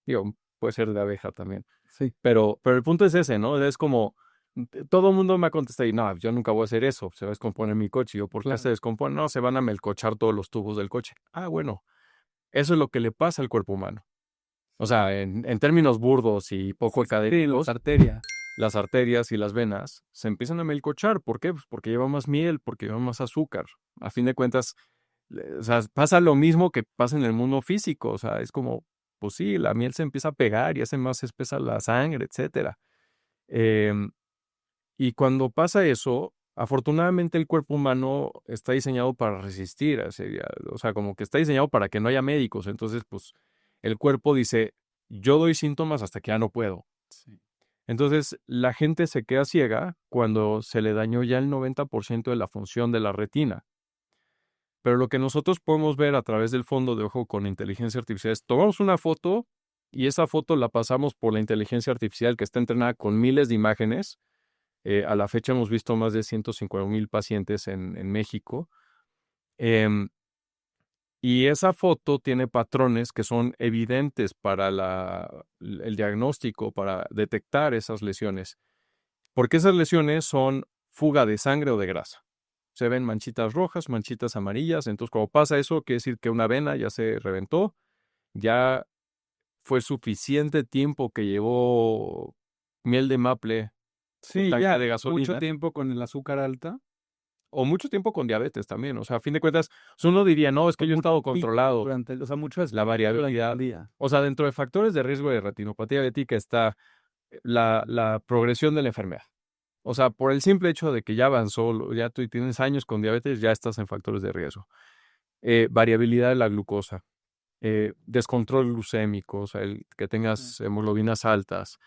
[SPEAKER 1] Digo, puede ser de abeja también.
[SPEAKER 2] Sí.
[SPEAKER 1] Pero el punto es ese, ¿no? Es como, todo el mundo me ha contestado, y no, yo nunca voy a hacer eso, se va a descomponer mi coche. Y yo, ¿por qué
[SPEAKER 2] Claro.
[SPEAKER 1] se descompone? No, se van a melcochar todos los tubos del coche. Ah, bueno, eso es lo que le pasa al cuerpo humano. O sea, en términos burdos y poco
[SPEAKER 2] Sí, las
[SPEAKER 1] académicos,
[SPEAKER 2] arterias.
[SPEAKER 1] las arterias y las venas se empiezan a melcochar. ¿Por qué? Pues porque lleva más miel, porque lleva más azúcar. A fin de cuentas, o sea, pasa lo mismo que pasa en el mundo físico. O sea, es como, pues sí, la miel se empieza a pegar y hace más espesa la sangre, etcétera. Em, y cuando pasa eso, afortunadamente el cuerpo humano está diseñado para resistir a ese o sea, como que está diseñado para que no haya médicos. Entonces, pues, el cuerpo dice, yo doy síntomas hasta que ya no puedo.
[SPEAKER 2] Sí.
[SPEAKER 1] Entonces, la gente se queda ciega cuando se le dañó ya el 90% de la función de la retina. Pero lo que nosotros podemos ver a través del fondo de ojo con inteligencia artificial es tomamos una foto y esa foto la pasamos por la inteligencia artificial que está entrenada con miles de imágenes. A la fecha hemos visto más de 150,000 pacientes en México. Em, y esa foto tiene patrones que son evidentes para el diagnóstico, para detectar esas lesiones. Porque esas lesiones son fuga de sangre o de grasa. Se ven manchitas rojas, manchitas amarillas. Entonces, cuando pasa eso, quiere decir que una vena ya se reventó, ya fue suficiente tiempo que llevó miel de maple o
[SPEAKER 2] Sí,
[SPEAKER 1] tanque
[SPEAKER 2] ya
[SPEAKER 1] de
[SPEAKER 2] mucho
[SPEAKER 1] gasolina,
[SPEAKER 2] tiempo con el azúcar alta.
[SPEAKER 1] o mucho tiempo con diabetes también. O sea, a fin de cuentas, uno diría, no, es que yo he estado controlado.
[SPEAKER 2] Durante o sea, mucho
[SPEAKER 1] La variabilidad.
[SPEAKER 2] durante el día.
[SPEAKER 1] O sea, dentro de factores de riesgo de retinopatía diabética está la progresión de la enfermedad. O sea, por el simple hecho de que ya avanzó, ya tú tienes años con diabetes, ya estás en factores de riesgo. Variabilidad de la glucosa, descontrol glucémico, o sea, el que tengas hemoglobinas altas,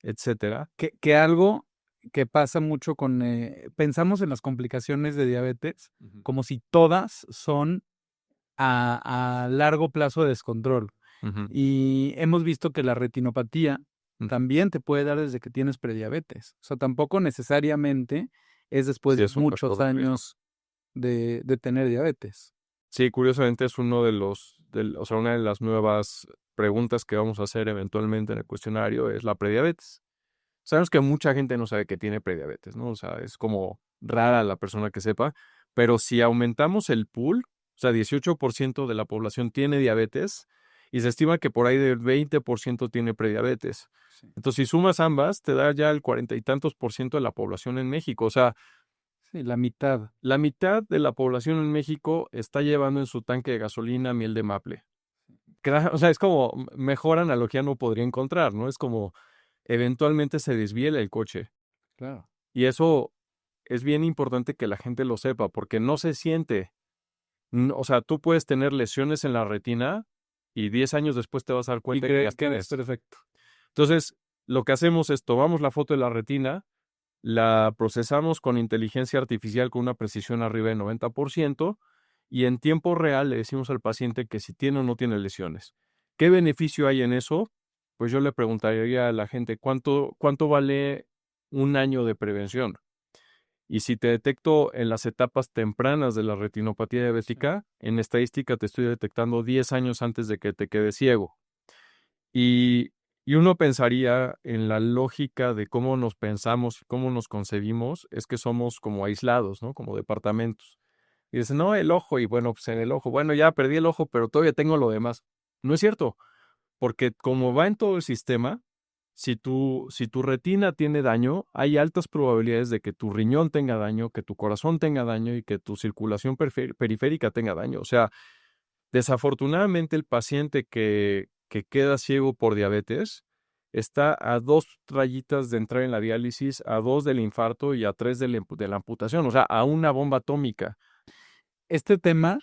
[SPEAKER 1] etcétera.
[SPEAKER 2] Que algo que pasa mucho con, pensamos en las complicaciones de diabetes
[SPEAKER 1] Ujú,
[SPEAKER 2] como si todas son a largo plazo de descontrol.
[SPEAKER 1] ujú,
[SPEAKER 2] Y hemos visto que la retinopatía
[SPEAKER 1] ujú.
[SPEAKER 2] también te puede dar desde que tienes prediabetes. O sea, tampoco necesariamente es después
[SPEAKER 1] Sí,
[SPEAKER 2] de
[SPEAKER 1] es un
[SPEAKER 2] muchos
[SPEAKER 1] factor de riesgo.
[SPEAKER 2] años de tener diabetes.
[SPEAKER 1] Sí, curiosamente es uno de o sea, una de las nuevas preguntas que vamos a hacer eventualmente en el cuestionario es la prediabetes. Sabemos que mucha gente no sabe que tiene prediabetes, ¿no? O sea, es como rara la persona que sepa, pero si aumentamos el pool, o sea, 18% de la población tiene diabetes y se estima que por ahí del 20% tiene prediabetes.
[SPEAKER 2] Sí.
[SPEAKER 1] Entonces, si sumas ambas, te da ya el 40 y tantos % de la población en México. O sea,
[SPEAKER 2] Sí, la mitad.
[SPEAKER 1] la mitad de la población en México está llevando en su tanque de gasolina miel de maple. O sea, es como mejor analogía no podría encontrar, ¿no? Es como eventualmente se desviela el coche.
[SPEAKER 2] Claro.
[SPEAKER 1] Y eso es bien importante que la gente lo sepa, porque no se siente. O sea, tú puedes tener lesiones en la retina y 10 años después te vas a dar
[SPEAKER 2] Y
[SPEAKER 1] cuenta que ya
[SPEAKER 2] crees que es
[SPEAKER 1] tienes.
[SPEAKER 2] perfecto.
[SPEAKER 1] Entonces, lo que hacemos es tomamos la foto de la retina, la procesamos con inteligencia artificial con una precisión arriba del 90% y en tiempo real le decimos al paciente que si tiene o no tiene lesiones. ¿Qué beneficio hay en eso? Pues yo le preguntaría a la gente, ¿cuánto vale un año de prevención? Y si te detecto en las etapas tempranas de la retinopatía diabética, en estadística te estoy detectando 10 años antes de que te quedes ciego. Y, y uno pensaría en la lógica de cómo nos pensamos, cómo nos concebimos, es que somos como aislados, ¿no? Como departamentos. Y dices, no, el ojo, y bueno, pues en el ojo, bueno, ya perdí el ojo, pero todavía tengo lo demás. No es cierto, porque como va en todo el sistema, si tu retina tiene daño, hay altas probabilidades de que tu riñón tenga daño, que tu corazón tenga daño y que tu circulación periférica tenga daño. O sea, desafortunadamente el paciente que queda ciego por diabetes está a 2 rayitas de entrar en la diálisis, a 2 del infarto y a 3 de la amputación, o sea, a una bomba atómica.
[SPEAKER 2] Este tema,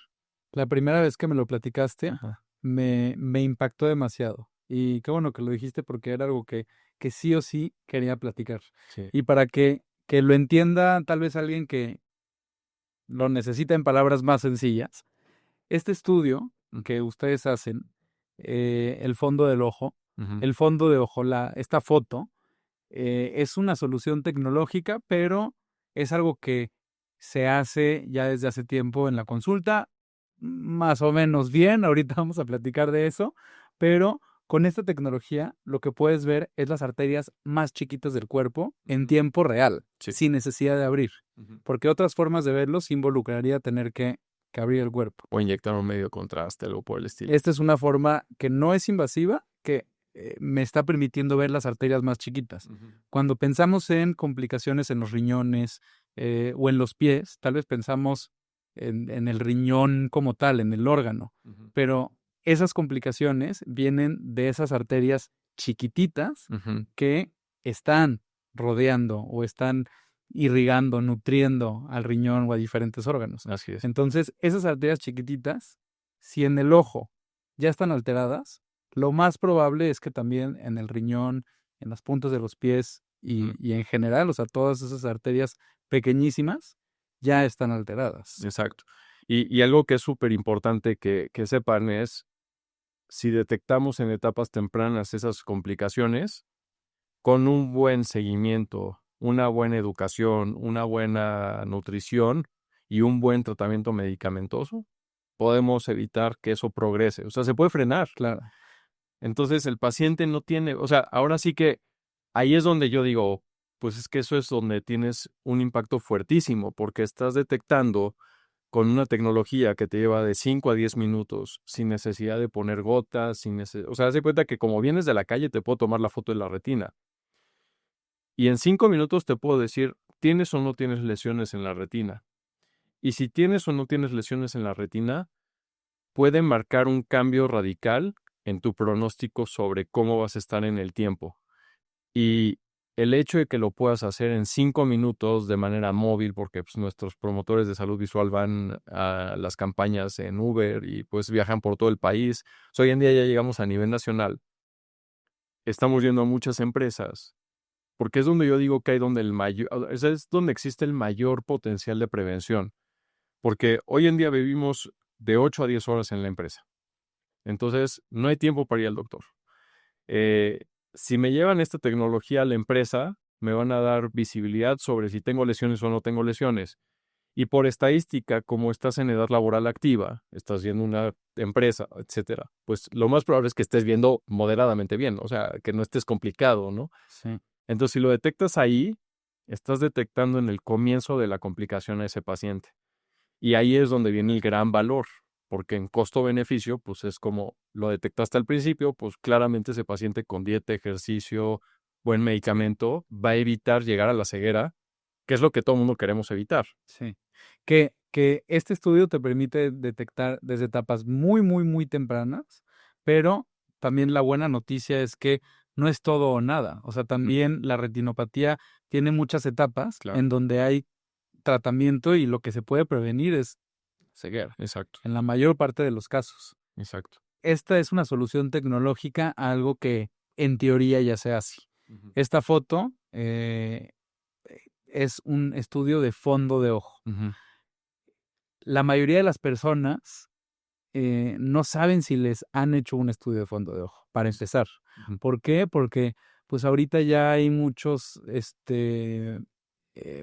[SPEAKER 2] la primera vez que me lo platicaste,
[SPEAKER 1] Ajá.
[SPEAKER 2] me impactó demasiado. Y qué bueno que lo dijiste porque era algo que sí o sí quería platicar.
[SPEAKER 1] Sí.
[SPEAKER 2] Y para que lo entienda tal vez alguien que lo necesita en palabras más sencillas, este estudio
[SPEAKER 1] Mm.
[SPEAKER 2] que ustedes hacen, el fondo del ojo,
[SPEAKER 1] Ujú.
[SPEAKER 2] el fondo de ojo, esta foto, es una solución tecnológica, pero es algo que se hace ya desde hace tiempo en la consulta, más o menos bien, ahorita vamos a platicar de eso, pero con esta tecnología lo que puedes ver es las arterias más chiquitas del cuerpo en
[SPEAKER 1] Ujú.
[SPEAKER 2] tiempo real,
[SPEAKER 1] Sí.
[SPEAKER 2] sin necesidad de abrir,
[SPEAKER 1] Ujú.
[SPEAKER 2] porque otras formas de verlo sí involucraría tener que abrir el cuerpo.
[SPEAKER 1] O inyectar un medio de contraste, algo por el estilo.
[SPEAKER 2] Esta es una forma que no es invasiva, que me está permitiendo ver las arterias más chiquitas.
[SPEAKER 1] Ujú.
[SPEAKER 2] Cuando pensamos en complicaciones en los riñones o en los pies, tal vez pensamos en el riñón como tal, en el órgano,
[SPEAKER 1] Ujú.
[SPEAKER 2] pero esas complicaciones vienen de esas arterias chiquititas
[SPEAKER 1] Ujú.
[SPEAKER 2] que están rodeando o están irrigando, nutriendo al riñón o a diferentes órganos.
[SPEAKER 1] Así es.
[SPEAKER 2] Entonces, esas arterias chiquititas, si en el ojo ya están alteradas, lo más probable es que también en el riñón, en las puntas de los pies
[SPEAKER 1] Ujú.
[SPEAKER 2] y en general, o sea, todas esas arterias pequeñísimas ya están alteradas.
[SPEAKER 1] Exacto. Y algo que es súper importante que sepan es, si detectamos en etapas tempranas esas complicaciones, con un buen seguimiento, una buena educación, una buena nutrición y un buen tratamiento medicamentoso, podemos evitar que eso progrese. O sea, se puede frenar.
[SPEAKER 2] Claro.
[SPEAKER 1] Entonces el paciente no tiene, o sea, ahora sí que ahí es donde yo digo, pues es que eso es donde tienes un impacto fuertísimo, porque estás detectando con una tecnología que te lleva de 5 a 10 minutos, sin necesidad de poner gotas, o sea, haz de cuenta que como vienes de la calle te puedo tomar la foto de la retina. Y en 5 minutos te puedo decir, ¿tienes o no tienes lesiones en la retina? Y si tienes o no tienes lesiones en la retina, puede marcar un cambio radical en tu pronóstico sobre cómo vas a estar en el tiempo. Y el hecho de que lo puedas hacer en 5 minutos de manera móvil, porque pues, nuestros promotores de salud visual van a las campañas en Uber y pues viajan por todo el país. Hoy en día ya llegamos a nivel nacional. Estamos yendo a muchas empresas, porque es donde yo digo que hay donde es donde existe el mayor potencial de prevención. Porque hoy en día vivimos de 8 a 10 horas en la empresa. Entonces, no hay tiempo para ir al doctor. Si me llevan esta tecnología a la empresa, me van a dar visibilidad sobre si tengo lesiones o no tengo lesiones. Y por estadística, como estás en edad laboral activa, estás viendo una empresa, etcétera, pues lo más probable es que estés viendo moderadamente bien, o sea, que no estés complicado, ¿no?
[SPEAKER 2] Sí.
[SPEAKER 1] Entonces, si lo detectas ahí, estás detectando en el comienzo de la complicación a ese paciente. Y ahí es donde viene el gran valor, porque en costo-beneficio, pues es como lo detectaste al principio, pues claramente ese paciente con dieta, ejercicio, buen medicamento, va a evitar llegar a la ceguera, que es lo que todo el mundo queremos evitar.
[SPEAKER 2] Sí. Que este estudio te permite detectar desde etapas muy, muy, muy tempranas, pero también la buena noticia es que no es todo o nada. O sea, también la retinopatía tiene muchas etapas
[SPEAKER 1] Claro,
[SPEAKER 2] en donde hay tratamiento y lo que se puede prevenir es ceguera,
[SPEAKER 1] exacto,
[SPEAKER 2] en la mayor parte de los casos.
[SPEAKER 1] exacto.
[SPEAKER 2] Esta es una solución tecnológica a algo que en teoría ya se hace.
[SPEAKER 1] Ujú.
[SPEAKER 2] Esta foto es un estudio de fondo de ojo.
[SPEAKER 1] Ujú.
[SPEAKER 2] La mayoría de las personas no saben si les han hecho un estudio de fondo de ojo, para empezar.
[SPEAKER 1] Ujú.
[SPEAKER 2] ¿Por qué? Porque pues ahorita ya hay muchos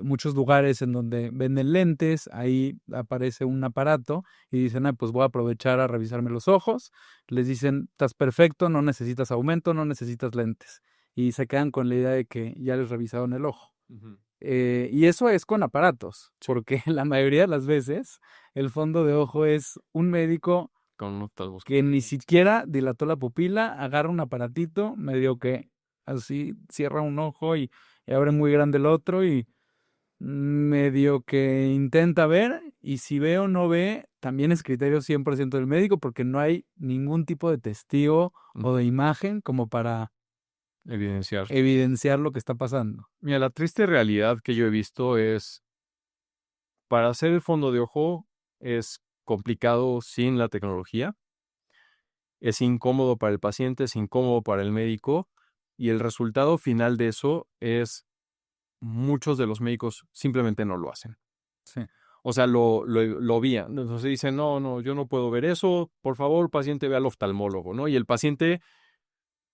[SPEAKER 2] muchos lugares en donde venden lentes, ahí aparece un aparato y dicen, pues voy a aprovechar a revisarme los ojos. Les dicen, estás perfecto, no necesitas aumento, no necesitas lentes. Y se quedan con la idea de que ya les revisaron el ojo.
[SPEAKER 1] Ujú.
[SPEAKER 2] Y eso es con aparatos, porque la mayoría de las veces el fondo de ojo es un médico
[SPEAKER 1] Con un oftalmólogo.
[SPEAKER 2] que ni siquiera dilató la pupila, agarra un aparatito, medio que así cierra un ojo y abre muy grande el otro y medio que intenta ver, y si ve o no ve, también es criterio 100% del médico, porque no hay ningún tipo de testigo o de imagen como para
[SPEAKER 1] Evidenciar.
[SPEAKER 2] evidenciar lo que está pasando.
[SPEAKER 1] Mira, la triste realidad que yo he visto es, para hacer el fondo de ojo es complicado sin la tecnología, es incómodo para el paciente, es incómodo para el médico, y el resultado final de eso es muchos de los médicos simplemente no lo hacen.
[SPEAKER 2] Sí.
[SPEAKER 1] O sea, lo obvían. Entonces dicen, no, yo no puedo ver eso, por favor, paciente, ve al oftalmólogo, ¿no? Y el paciente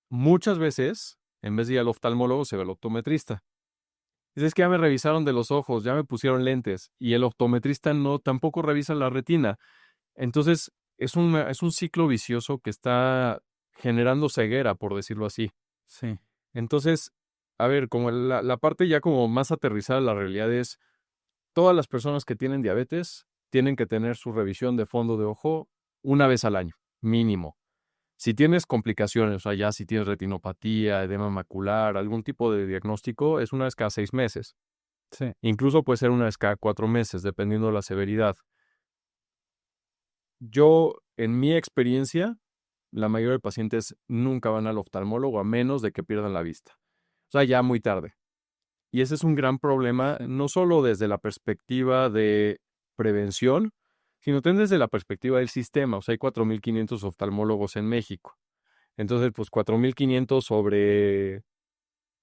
[SPEAKER 1] muchas veces, en vez de ir al oftalmólogo, se ve al optometrista. Dice, es que ya me revisaron de los ojos, ya me pusieron lentes, y el optometrista no, tampoco revisa la retina. Entonces, es un ciclo vicioso que está generando ceguera, por decirlo así.
[SPEAKER 2] Sí.
[SPEAKER 1] Entonces, a ver, como la parte ya como más aterrizada de la realidad es, todas las personas que tienen diabetes tienen que tener su revisión de fondo de ojo una vez al año, mínimo. Si tienes complicaciones, o sea, ya si tienes retinopatía, edema macular, algún tipo de diagnóstico, es una vez cada 6 meses.
[SPEAKER 2] Sí.
[SPEAKER 1] Incluso puede ser una vez cada 4 meses, dependiendo de la severidad. Yo, en mi experiencia, la mayoría de pacientes nunca van al oftalmólogo a menos de que pierdan la vista. O sea, ya muy tarde. Y ese es un gran problema, no solo desde la perspectiva de prevención, sino también desde la perspectiva del sistema. O sea, hay 4.500 oftalmólogos en México. Entonces, pues 4.500 sobre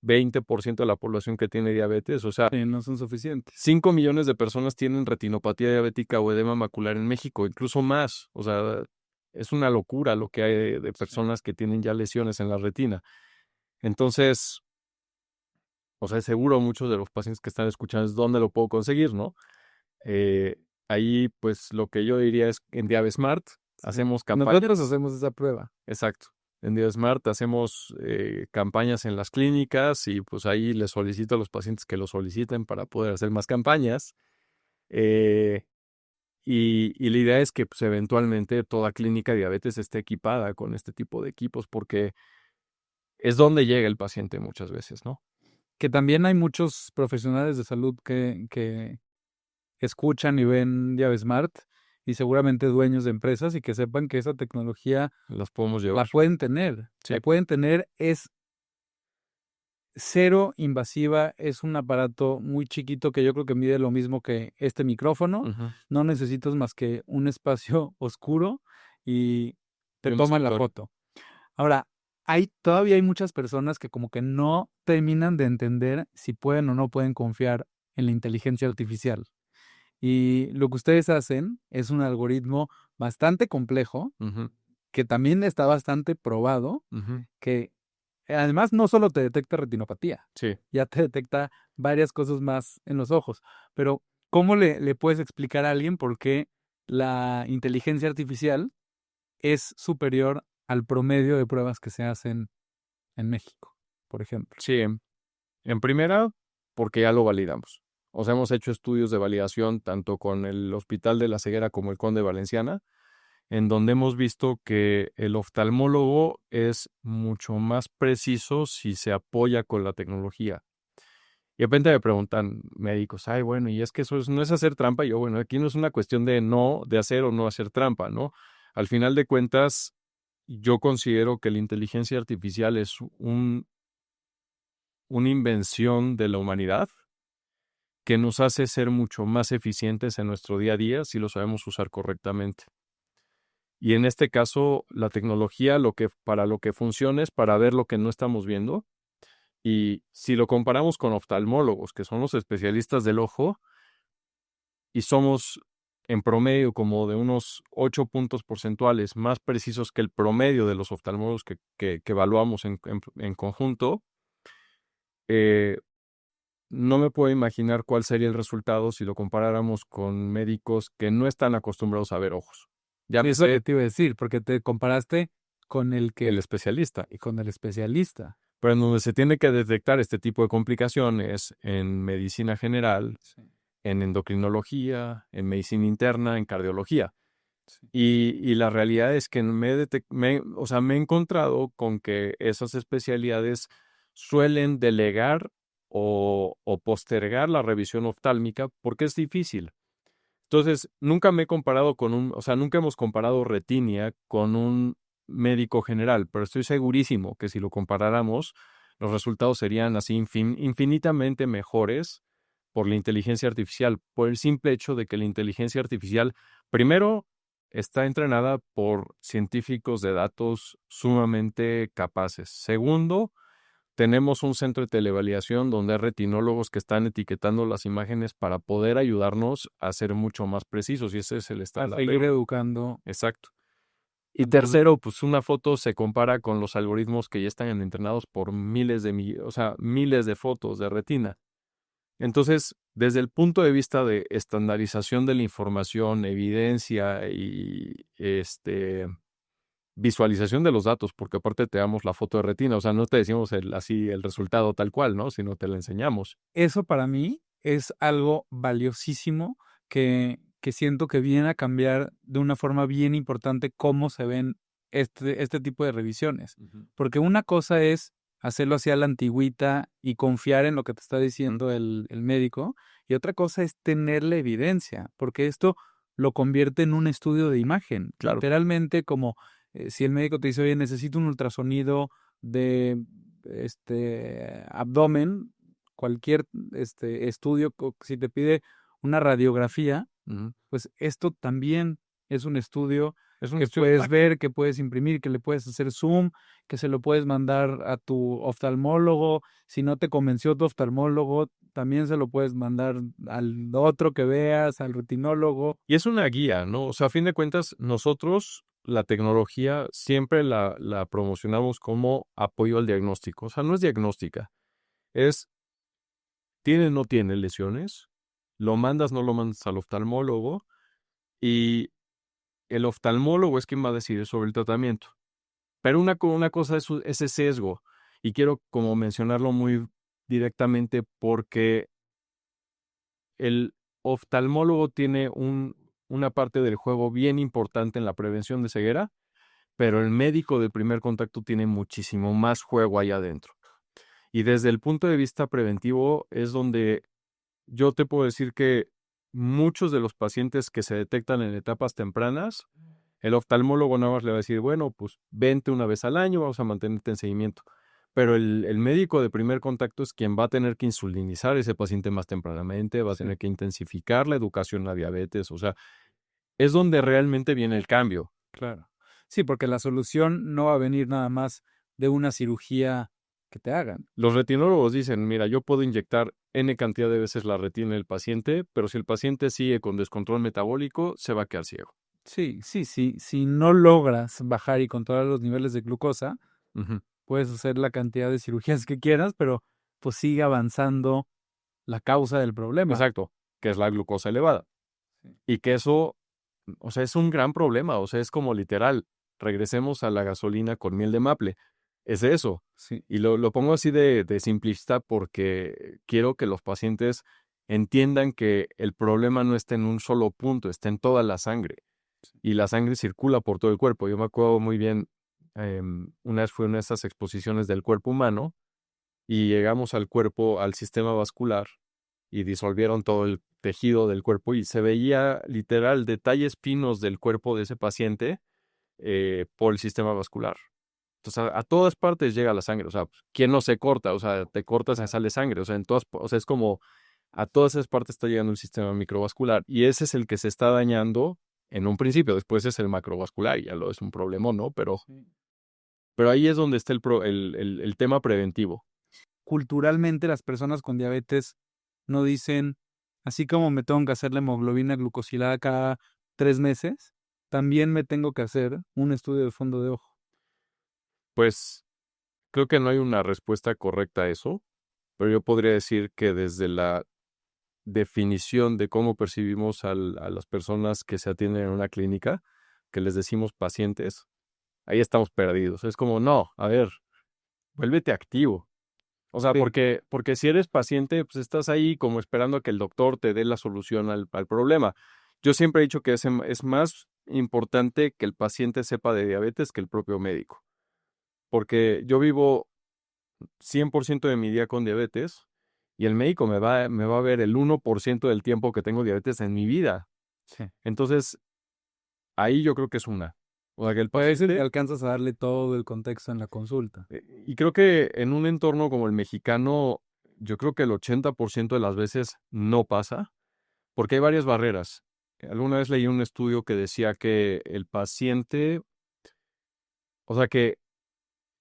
[SPEAKER 1] 20% de la población que tiene diabetes. O sea,
[SPEAKER 2] Sí, no son suficientes.
[SPEAKER 1] 5 millones de personas tienen retinopatía diabética o edema macular en México, incluso más. O sea, es una locura lo que hay de personas que tienen ya lesiones en la retina. Entonces, o sea, seguro muchos de los pacientes que están escuchando es dónde lo puedo conseguir, ¿no? Eh, Ahí, pues, lo que yo diría es en Diabesmart hacemos campañas.
[SPEAKER 2] Nosotros hacemos esa prueba.
[SPEAKER 1] Exacto. En Diabesmart hacemos campañas en las clínicas y pues ahí les solicito a los pacientes que lo soliciten para poder hacer más campañas. Eh, y la idea es que pues, eventualmente toda clínica de diabetes esté equipada con este tipo de equipos porque es donde llega el paciente muchas veces, ¿no?
[SPEAKER 2] Que también hay muchos profesionales de salud que escuchan y ven Diabesmart y seguramente dueños de empresas y que sepan que esa tecnología
[SPEAKER 1] Las podemos
[SPEAKER 2] la
[SPEAKER 1] llevar.
[SPEAKER 2] pueden tener.
[SPEAKER 1] Sí.
[SPEAKER 2] La pueden tener, es cero invasiva, es un aparato muy chiquito que yo creo que mide lo mismo que este micrófono.
[SPEAKER 1] Ujú.
[SPEAKER 2] No necesitas más que un espacio oscuro y te
[SPEAKER 1] Y un
[SPEAKER 2] toman la
[SPEAKER 1] escritorio.
[SPEAKER 2] foto. Ahora, todavía hay muchas personas que como que no terminan de entender si pueden o no pueden confiar en la inteligencia artificial. Y lo que ustedes hacen es un algoritmo bastante complejo,
[SPEAKER 1] Ujú,
[SPEAKER 2] que también está bastante probado,
[SPEAKER 1] ujú.
[SPEAKER 2] que además no solo te detecta retinopatía,
[SPEAKER 1] Sí.
[SPEAKER 2] ya te detecta varias cosas más en los ojos. Pero, ¿cómo le puedes explicar a alguien por qué la inteligencia artificial es superior al promedio de pruebas que se hacen en México, por ejemplo?
[SPEAKER 1] Sí. En primera, porque ya lo validamos. O sea, hemos hecho estudios de validación tanto con el Hospital de la Ceguera como el Conde Valenciana, en donde hemos visto que el oftalmólogo es mucho más preciso si se apoya con la tecnología. Y de repente me preguntan médicos, ay, bueno, y es que no es hacer trampa. Y yo, bueno, aquí no es una cuestión de hacer o no hacer trampa, ¿no? Al final de cuentas, yo considero que la inteligencia artificial es una invención de la humanidad que nos hace ser mucho más eficientes en nuestro día a día si lo sabemos usar correctamente. Y en este caso, la tecnología para lo que funciona es para ver lo que no estamos viendo. Y si lo comparamos con oftalmólogos, que son los especialistas del ojo, y somos en promedio como de unos 8 puntos porcentuales más precisos que el promedio de los oftalmólogos que evaluamos en conjunto, eh, no me puedo imaginar cuál sería el resultado si lo comparáramos con médicos que no están acostumbrados a ver ojos. Ya
[SPEAKER 2] Sí, es lo que
[SPEAKER 1] sé
[SPEAKER 2] te iba a decir, porque te comparaste con el que,
[SPEAKER 1] el especialista,
[SPEAKER 2] y con el especialista.
[SPEAKER 1] pero en donde se tiene que detectar este tipo de complicaciones en medicina general,
[SPEAKER 2] Sí,
[SPEAKER 1] en endocrinología, en medicina interna, en cardiología.
[SPEAKER 2] sí.
[SPEAKER 1] Y la realidad es que o sea, me he encontrado con que esas especialidades suelen delegar o postergar la revisión oftálmica porque es difícil. Entonces, nunca me he comparado o sea, nunca hemos comparado Retinia con un médico general, pero estoy segurísimo que si lo comparáramos, los resultados serían así infinitamente mejores por la inteligencia artificial, por el simple hecho de que la inteligencia artificial, primero, está entrenada por científicos de datos sumamente capaces. Segundo, tenemos un centro de televalidación donde hay retinólogos que están etiquetando las imágenes para poder ayudarnos a ser mucho más precisos y ese es el
[SPEAKER 2] A
[SPEAKER 1] estándar.
[SPEAKER 2] seguir educando.
[SPEAKER 1] Exacto. Y
[SPEAKER 2] Entonces,
[SPEAKER 1] tercero, pues una foto se compara con los algoritmos que ya están entrenados por o sea, miles de fotos de retina. Entonces, desde el punto de vista de estandarización de la información, evidencia y visualización de los datos, porque aparte te damos la foto de retina, o sea, no te decimos así el resultado tal cual, ¿no? Sino te lo enseñamos.
[SPEAKER 2] eso para mí es algo valiosísimo que siento que viene a cambiar de una forma bien importante cómo se ven este tipo de revisiones.
[SPEAKER 1] Ujú.
[SPEAKER 2] Porque una cosa es hacerlo así a la antigüita y confiar en lo que te está
[SPEAKER 1] Mm,
[SPEAKER 2] diciendo el médico, y otra cosa es tener la evidencia, porque esto lo convierte en un estudio de imagen.
[SPEAKER 1] claro.
[SPEAKER 2] Literalmente como si el médico te dice, oye, necesito un ultrasonido de abdomen, cualquier estudio, si te pide una radiografía,
[SPEAKER 1] Ujú.
[SPEAKER 2] pues esto también es un estudio
[SPEAKER 1] Es un
[SPEAKER 2] que
[SPEAKER 1] estudio de
[SPEAKER 2] puedes
[SPEAKER 1] imagen.
[SPEAKER 2] ver, que puedes imprimir, que le puedes hacer zoom, que se lo puedes mandar a tu oftalmólogo. Si no te convenció tu oftalmólogo, también se lo puedes mandar al otro que veas, al retinólogo.
[SPEAKER 1] Y es una guía, ¿no? O sea, a fin de cuentas, nosotros la tecnología siempre la promocionamos como apoyo al diagnóstico. O sea, no es diagnóstica, es tiene o no tiene lesiones, lo mandas, no lo mandas al oftalmólogo y el oftalmólogo es quien va a decidir sobre el tratamiento. Pero una cosa es ese sesgo y quiero como mencionarlo muy directamente porque el oftalmólogo tiene una parte del juego bien importante en la prevención de ceguera, pero el médico de primer contacto tiene muchísimo más juego ahí adentro. Y desde el punto de vista preventivo es donde yo te puedo decir que muchos de los pacientes que se detectan en etapas tempranas, el oftalmólogo nada más le va a decir, bueno, pues vente una vez al año, vamos a mantenerte en seguimiento. Pero el médico de primer contacto es quien va a tener que insulinizar a ese paciente más tempranamente, va a
[SPEAKER 2] Sí,
[SPEAKER 1] tener que intensificar la educación a diabetes, o sea, es donde realmente viene el cambio.
[SPEAKER 2] claro. Sí, porque la solución no va a venir nada más de una cirugía que te hagan.
[SPEAKER 1] Los retinólogos dicen, mira, yo puedo inyectar N cantidad de veces la retina del paciente, pero si el paciente sigue con descontrol metabólico, se va a quedar ciego.
[SPEAKER 2] Sí, sí, sí. Si no logras bajar y controlar los niveles de glucosa,
[SPEAKER 1] Ujú.
[SPEAKER 2] puedes hacer la cantidad de cirugías que quieras, pero pues sigue avanzando la causa del problema.
[SPEAKER 1] Exacto, que es la glucosa elevada.
[SPEAKER 2] Sí.
[SPEAKER 1] Y que eso, o sea, es un gran problema, o sea, es como literal, regresemos a la gasolina con miel de maple, es eso.
[SPEAKER 2] Sí,
[SPEAKER 1] Y lo pongo así de simplista porque quiero que los pacientes entiendan que el problema no está en un solo punto, está en toda la sangre. Y la sangre circula por todo el cuerpo. Yo me acuerdo muy bien, una vez fue una de esas exposiciones del cuerpo humano y llegamos al cuerpo, al sistema vascular y disolvieron todo el tejido del cuerpo y se veía literal detalles finos del cuerpo de ese paciente por el sistema vascular. Entonces, a todas partes llega la sangre, o sea, ¿quién no se corta? O sea, te cortas y
[SPEAKER 2] claro.
[SPEAKER 1] sale sangre, o sea, o sea, es como a todas esas partes está llegando el sistema microvascular y ese es el que se está dañando en un principio, después es el macrovascular y ya lo es un problema, ¿no?
[SPEAKER 2] Sí.
[SPEAKER 1] Pero ahí es donde está el tema preventivo.
[SPEAKER 2] Culturalmente las personas con diabetes no dicen, así como me tengo que hacer la hemoglobina glucosilada cada 3 meses, también me tengo que hacer un estudio de fondo de ojo.
[SPEAKER 1] Pues creo que no hay una respuesta correcta a eso. pero yo podría decir que desde la definición de cómo percibimos a las personas que se atienden en una clínica, que les decimos pacientes, ahí estamos perdidos. Es como, no, a ver, vuélvete activo. O sea,
[SPEAKER 2] Sí,
[SPEAKER 1] porque si eres paciente, pues estás ahí como esperando a que el doctor te dé la solución al problema. Yo siempre he dicho que es más importante que el paciente sepa de diabetes que el propio médico. Porque yo vivo 100% de mi día con diabetes y el médico me va a ver el 1% del tiempo que tengo diabetes en mi vida.
[SPEAKER 2] sí.
[SPEAKER 1] Entonces, ahí yo creo que es una. O sea, que el
[SPEAKER 2] A veces
[SPEAKER 1] paciente,
[SPEAKER 2] alcanzas a darle todo el contexto en la consulta.
[SPEAKER 1] y creo que en un entorno como el mexicano, yo creo que el 80% de las veces no pasa, porque hay varias barreras. Alguna vez leí un estudio que decía que el paciente, o sea, que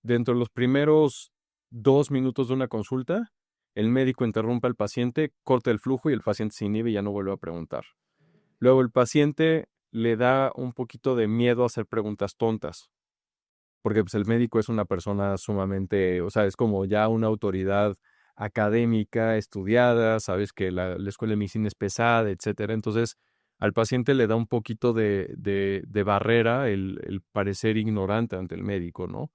[SPEAKER 1] dentro de los primeros 2 minutos de una consulta, el médico interrumpe al paciente, corta el flujo y el paciente se inhibe y ya no vuelve a preguntar. Luego el paciente le da un poquito de miedo a hacer preguntas tontas, porque pues, el médico es una persona sumamente, o sea, es como ya una autoridad académica, estudiada, sabes que la escuela de medicina es pesada, etcétera. Entonces, al paciente le da un poquito de barrera el parecer ignorante ante el médico, ¿no?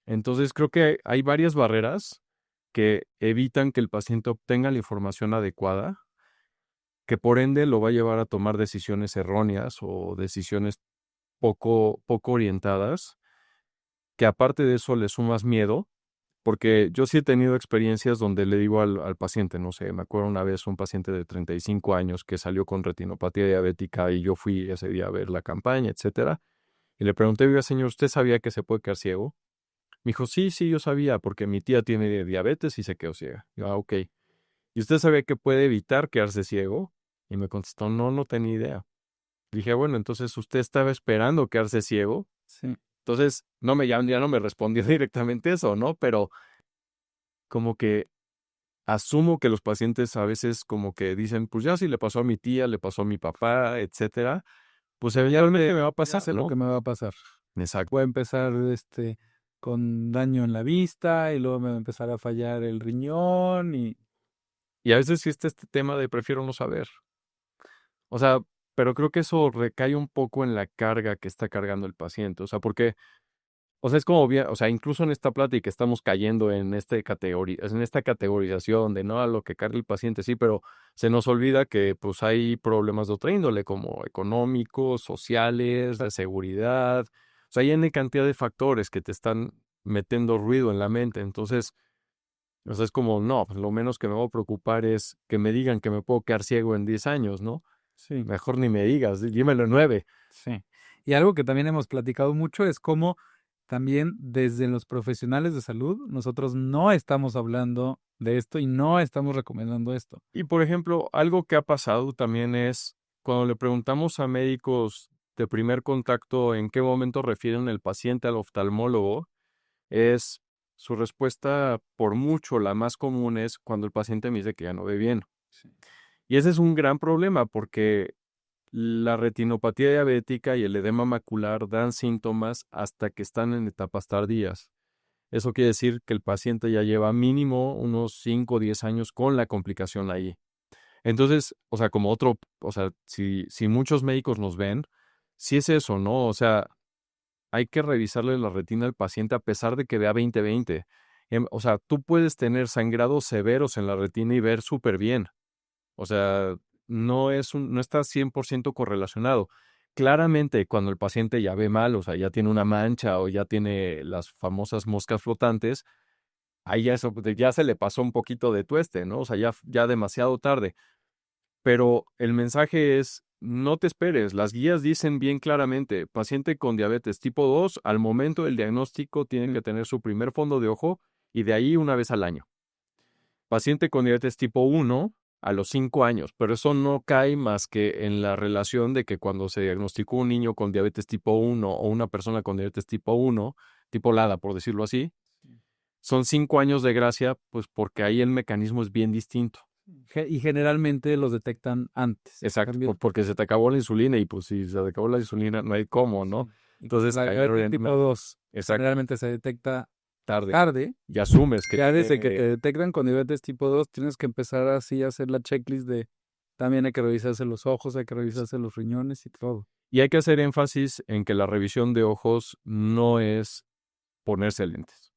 [SPEAKER 1] Entonces, creo que hay varias barreras que evitan que el paciente obtenga la información adecuada, que por ende lo va a llevar a tomar decisiones erróneas o decisiones poco orientadas, que aparte de eso le sumas miedo, porque yo sí he tenido experiencias donde le digo al paciente, no sé, me acuerdo una vez un paciente de 35 años que salió con retinopatía diabética y yo fui ese día a ver la campaña, etcétera, y le pregunté, oiga, señor, ¿usted sabía que se puede quedar ciego? Me dijo, sí, sí, yo sabía, porque mi tía tiene diabetes y se quedó ciega. Yo, ok. ¿Y usted sabía que puede evitar quedarse ciego? Y me contestó, no, no tenía idea. Dije, bueno, entonces usted estaba esperando quedarse ciego.
[SPEAKER 2] Sí,
[SPEAKER 1] Entonces, ya no me respondió directamente eso, ¿no? Pero como que asumo que los pacientes a veces como que dicen, pues ya si le pasó a mi tía, le pasó a mi papá, etcétera, pues eventualmente me va a
[SPEAKER 2] ya
[SPEAKER 1] pasar,
[SPEAKER 2] sé lo
[SPEAKER 1] ¿no?
[SPEAKER 2] que me va a pasar.
[SPEAKER 1] Exacto.
[SPEAKER 2] Voy a empezar con daño en la vista y luego me va a empezar a fallar el riñón y
[SPEAKER 1] Y a veces sí está este tema de prefiero no saber. O sea, pero creo que eso recae un poco en la carga que está cargando el paciente. O sea, porque, o sea, es como bien, o sea, incluso en esta plática estamos cayendo en esta categorización de no a lo que carga el paciente, sí, pero se nos olvida que pues hay problemas de otra índole, como económicos, sociales, de seguridad. O sea, hay N cantidad de factores que te están metiendo ruido en la mente. Entonces, o sea, es como, no, pues lo menos que me voy a preocupar es que me digan que me puedo quedar ciego en 10 años, ¿no?
[SPEAKER 2] sí,
[SPEAKER 1] Mejor ni me digas, dímelo en 9.
[SPEAKER 2] sí. Y algo que también hemos platicado mucho es cómo también desde los profesionales de salud nosotros no estamos hablando de esto y no estamos recomendando esto.
[SPEAKER 1] Y por ejemplo, algo que ha pasado también es cuando le preguntamos a médicos de primer contacto en qué momento refieren el paciente al oftalmólogo, es su respuesta por mucho la más común es cuando el paciente me dice que ya no ve bien.
[SPEAKER 2] Sí.
[SPEAKER 1] Y ese es un gran problema porque la retinopatía diabética y el edema macular dan síntomas hasta que están en etapas tardías. Eso quiere decir que el paciente ya lleva mínimo unos 5 o 10 años con la complicación ahí. Entonces, o sea, o sea, si muchos médicos nos ven, sí es eso, ¿no? O sea, hay que revisarle la retina al paciente a pesar de que vea 20/20. O sea, tú puedes tener sangrados severos en la retina y ver súper bien. O sea, no está 100% correlacionado. Claramente, cuando el paciente ya ve mal, o sea, ya tiene una mancha o ya tiene las famosas moscas flotantes, ahí ya se le pasó un poquito de tueste, ¿no? O sea, ya demasiado tarde. Pero el mensaje es, no te esperes, las guías dicen bien claramente, paciente con diabetes tipo 2, al momento del diagnóstico tiene
[SPEAKER 2] Mm.
[SPEAKER 1] que tener su primer fondo de ojo y de ahí una vez al año. Paciente con diabetes tipo 1 a los 5 años, pero eso no cae más que en la relación de que cuando se diagnosticó un niño con diabetes tipo 1 o una persona con diabetes tipo 1, tipo LADA por decirlo así, son 5 años de gracia, pues porque ahí el mecanismo es bien distinto.
[SPEAKER 2] Y generalmente los detectan antes. En
[SPEAKER 1] Exacto,
[SPEAKER 2] cambio,
[SPEAKER 1] porque se te acabó la insulina y pues si se te acabó la insulina no hay cómo, ¿no?
[SPEAKER 2] sí.
[SPEAKER 1] Entonces,
[SPEAKER 2] La diabetes tipo 2
[SPEAKER 1] exacto,
[SPEAKER 2] generalmente se detecta
[SPEAKER 1] tarde.
[SPEAKER 2] tarde,
[SPEAKER 1] Y asumes que
[SPEAKER 2] ya desde que te
[SPEAKER 1] tiene...
[SPEAKER 2] detectan con diabetes tipo 2 tienes que empezar así a hacer la checklist de también hay que revisarse los ojos, hay que revisarse los riñones y todo.
[SPEAKER 1] Y hay que hacer énfasis en que la revisión de ojos no es ponerse lentes.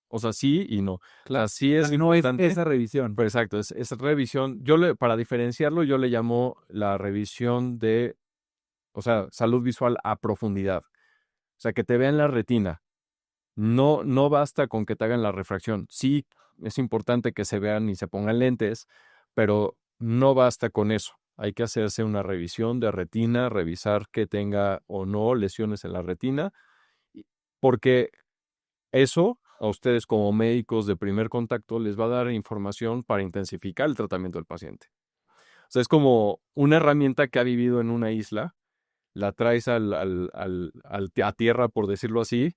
[SPEAKER 1] O sea, sí y no. O sea,
[SPEAKER 2] Claro,
[SPEAKER 1] sí es
[SPEAKER 2] no es
[SPEAKER 1] importante,
[SPEAKER 2] esa revisión.
[SPEAKER 1] pero exacto, es revisión. Para diferenciarlo, yo le llamo la revisión de, o sea, salud visual a profundidad. O sea, que te vean la retina. No, no basta con que te hagan la refracción. Sí, es importante que se vean y se pongan lentes, pero no basta con eso. Hay que hacerse una revisión de retina, revisar que tenga o no lesiones en la retina, porque eso a ustedes como médicos de primer contacto les va a dar información para intensificar el tratamiento del paciente. O sea, es como una herramienta que ha vivido en una isla, la traes a tierra, por decirlo así,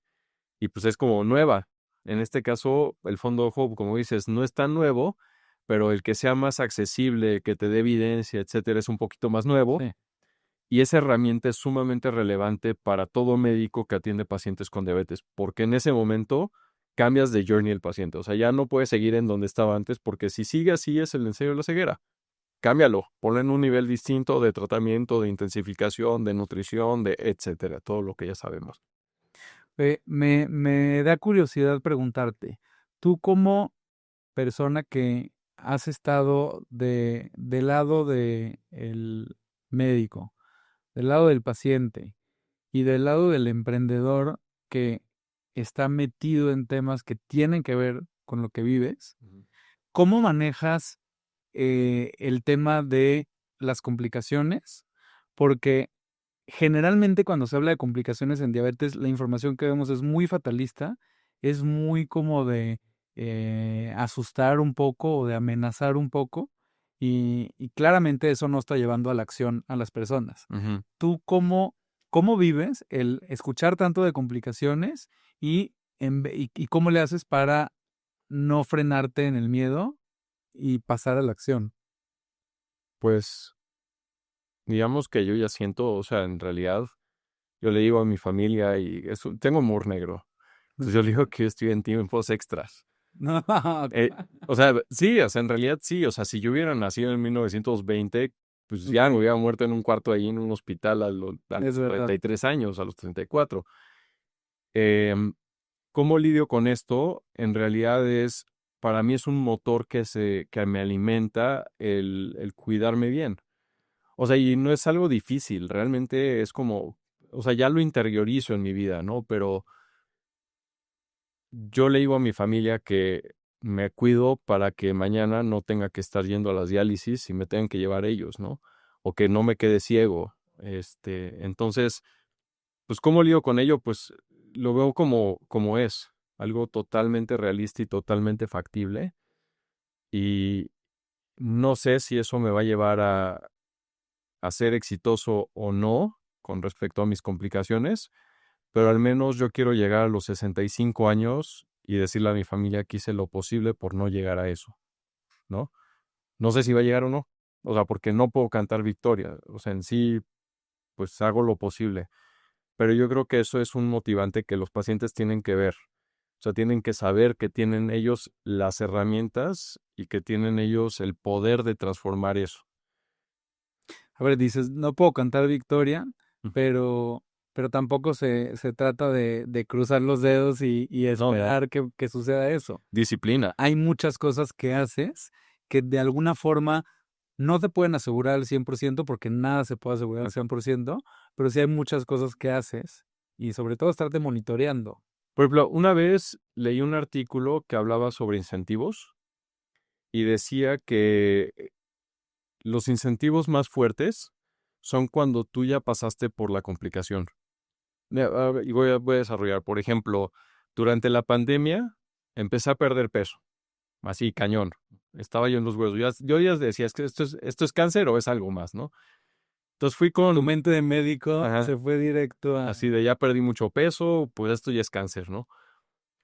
[SPEAKER 1] y pues es como nueva. En este caso, el fondo de ojo, como dices, no es tan nuevo, pero el que sea más accesible, que te dé evidencia, etcétera, es un poquito más nuevo.
[SPEAKER 2] Sí.
[SPEAKER 1] Y esa herramienta es sumamente relevante para todo médico que atiende pacientes con diabetes, porque en ese momento cambias de journey el paciente. O sea, ya no puede seguir en donde estaba antes, porque si sigue así es el ensayo de la ceguera. Cámbialo, ponlo en un nivel distinto de tratamiento, de intensificación, de nutrición, de etcétera, todo lo que ya sabemos.
[SPEAKER 2] Me da curiosidad preguntarte, tú como persona que has estado del lado del médico, del lado del paciente y del lado del emprendedor que está metido en temas que tienen que ver con lo que vives, ¿cómo manejas el tema de las complicaciones? Porque generalmente cuando se habla de complicaciones en diabetes, la información que vemos es muy fatalista, es muy como de asustar un poco o de amenazar un poco, y claramente eso no está llevando a la acción a las personas.
[SPEAKER 1] Ujú.
[SPEAKER 2] ¿Tú cómo vives el escuchar tanto de complicaciones y cómo le haces para no frenarte en el miedo y pasar a la acción?
[SPEAKER 1] Pues digamos que yo ya siento, o sea, en realidad, yo le digo a mi familia y tengo humor negro. Entonces yo le digo que yo estoy en tiempos extras.
[SPEAKER 2] No,
[SPEAKER 1] Eh, o sea, sí, o sea, en realidad sí. O sea, si yo hubiera nacido en 1920, pues ya me
[SPEAKER 2] ok,
[SPEAKER 1] hubiera muerto en un cuarto ahí en un hospital a
[SPEAKER 2] es
[SPEAKER 1] los
[SPEAKER 2] verdad.
[SPEAKER 1] 33 años, a los 34. Em, ¿Cómo lidio con esto? En realidad para mí es un motor que me alimenta el cuidarme bien. O sea, y no es algo difícil, realmente es como, o sea, ya lo interiorizo en mi vida, ¿no? Pero yo le digo a mi familia que me cuido para que mañana no tenga que estar yendo a las diálisis y me tengan que llevar ellos, ¿no? O que no me quede ciego. Entonces, pues, ¿cómo lidio con ello? Pues lo veo como es, algo totalmente realista y totalmente factible. Y no sé si eso me va a llevar a ser exitoso o no con respecto a mis complicaciones, pero al menos yo quiero llegar a los 65 años y decirle a mi familia que hice lo posible por no llegar a eso, ¿no? No sé si va a llegar o no, o sea, porque no puedo cantar victoria, o sea, en sí, pues hago lo posible, pero yo creo que eso es un motivante que los pacientes tienen que ver, o sea, tienen que saber que tienen ellos las herramientas y que tienen ellos el poder de transformar eso.
[SPEAKER 2] A ver, dices, no puedo cantar victoria,
[SPEAKER 1] Ujú.
[SPEAKER 2] pero, pero tampoco se trata de cruzar los dedos y
[SPEAKER 1] No, no,
[SPEAKER 2] esperar que suceda eso.
[SPEAKER 1] disciplina.
[SPEAKER 2] Hay muchas cosas que haces que de alguna forma no te pueden asegurar al 100% porque nada se puede asegurar al 100%, pero sí hay muchas cosas que haces y sobre todo estarte monitoreando.
[SPEAKER 1] Por ejemplo, una vez leí un artículo que hablaba sobre incentivos y decía que los incentivos más fuertes son cuando tú ya pasaste por la complicación. A ver, y voy a desarrollar, por ejemplo, durante la pandemia empecé a perder peso, así cañón. Estaba yo en los huesos. Yo ya decía, es que esto es cáncer o es algo más, ¿no? Entonces fui
[SPEAKER 2] Tu
[SPEAKER 1] con,
[SPEAKER 2] mente de médico
[SPEAKER 1] ajá,
[SPEAKER 2] se fue directo
[SPEAKER 1] así
[SPEAKER 2] a...
[SPEAKER 1] de ya perdí mucho peso, pues esto ya es cáncer, ¿no?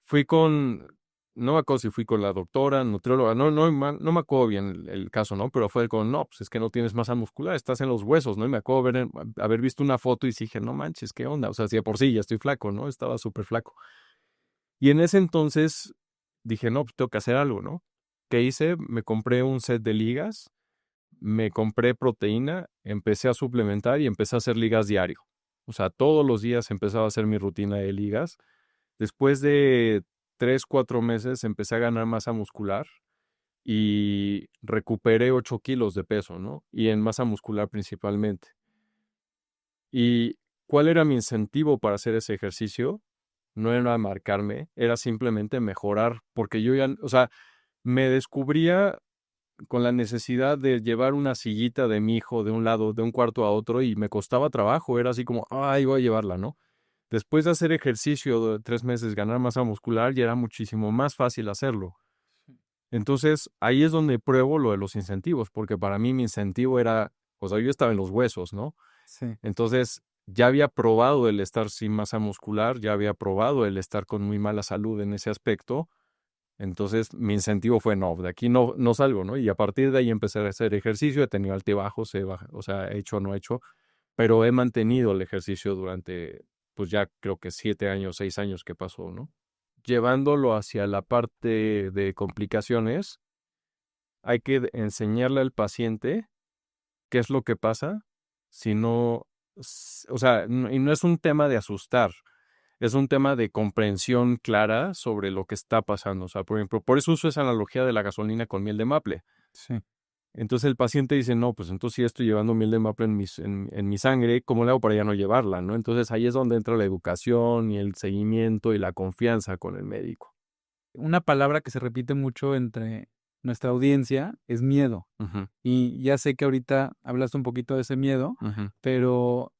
[SPEAKER 1] Fui con, no me acuerdo si fui con la doctora, nutrióloga, no me acuerdo bien el caso, ¿no? Pero fue con, no, pues es que no tienes masa muscular, estás en los huesos, ¿no? Y me acuerdo haber visto una foto y dije, no manches, ¿qué onda? O sea, si de por sí ya estoy flaco, ¿no? Estaba súper flaco. Y en ese entonces dije, no, pues tengo que hacer algo, ¿no? ¿Qué hice? Me compré un set de ligas, me compré proteína, empecé a suplementar y empecé a hacer ligas diario. O sea, todos los días empezaba a hacer mi rutina de ligas. Después de 3, 4 meses empecé a ganar masa muscular y recuperé 8 kilos de peso, ¿no? Y en masa muscular principalmente. ¿Y cuál era mi incentivo para hacer ese ejercicio? No era marcarme, era simplemente mejorar, porque yo ya, o sea, me descubría con la necesidad de llevar una sillita de mi hijo de un lado, de un cuarto a otro, y me costaba trabajo, era así como, ay, voy a llevarla, ¿no? Después de hacer ejercicio de 3 meses, ganar masa muscular, ya era muchísimo más fácil hacerlo. Entonces, ahí es donde pruebo lo de los incentivos, porque para mí mi incentivo era, o sea, yo estaba en los huesos, ¿no?
[SPEAKER 2] Sí.
[SPEAKER 1] Entonces, ya había probado el estar sin masa muscular, ya había probado el estar con muy mala salud en ese aspecto. Entonces, mi incentivo fue, no, de aquí no salgo, ¿no? Y a partir de ahí empecé a hacer ejercicio, he tenido altibajos, o sea, he hecho o no he hecho, pero he mantenido el ejercicio durante, pues ya creo que 7 años, 6 años que pasó, ¿no? Llevándolo hacia la parte de complicaciones, hay que enseñarle al paciente qué es lo que pasa si no, o sea, y no es un tema de asustar, es un tema de comprensión clara sobre lo que está pasando. O sea, por ejemplo, por eso uso esa analogía de la gasolina con miel de maple.
[SPEAKER 2] Sí.
[SPEAKER 1] Entonces el paciente dice, no, pues entonces si estoy llevando miel de maple en mi sangre, ¿cómo le hago para ya no llevarla, no? Entonces ahí es donde entra la educación y el seguimiento y la confianza con el médico.
[SPEAKER 2] Una palabra que se repite mucho entre nuestra audiencia es miedo.
[SPEAKER 1] Ujú,
[SPEAKER 2] Y ya sé que ahorita hablaste un poquito de ese miedo,
[SPEAKER 1] ujú,
[SPEAKER 2] pero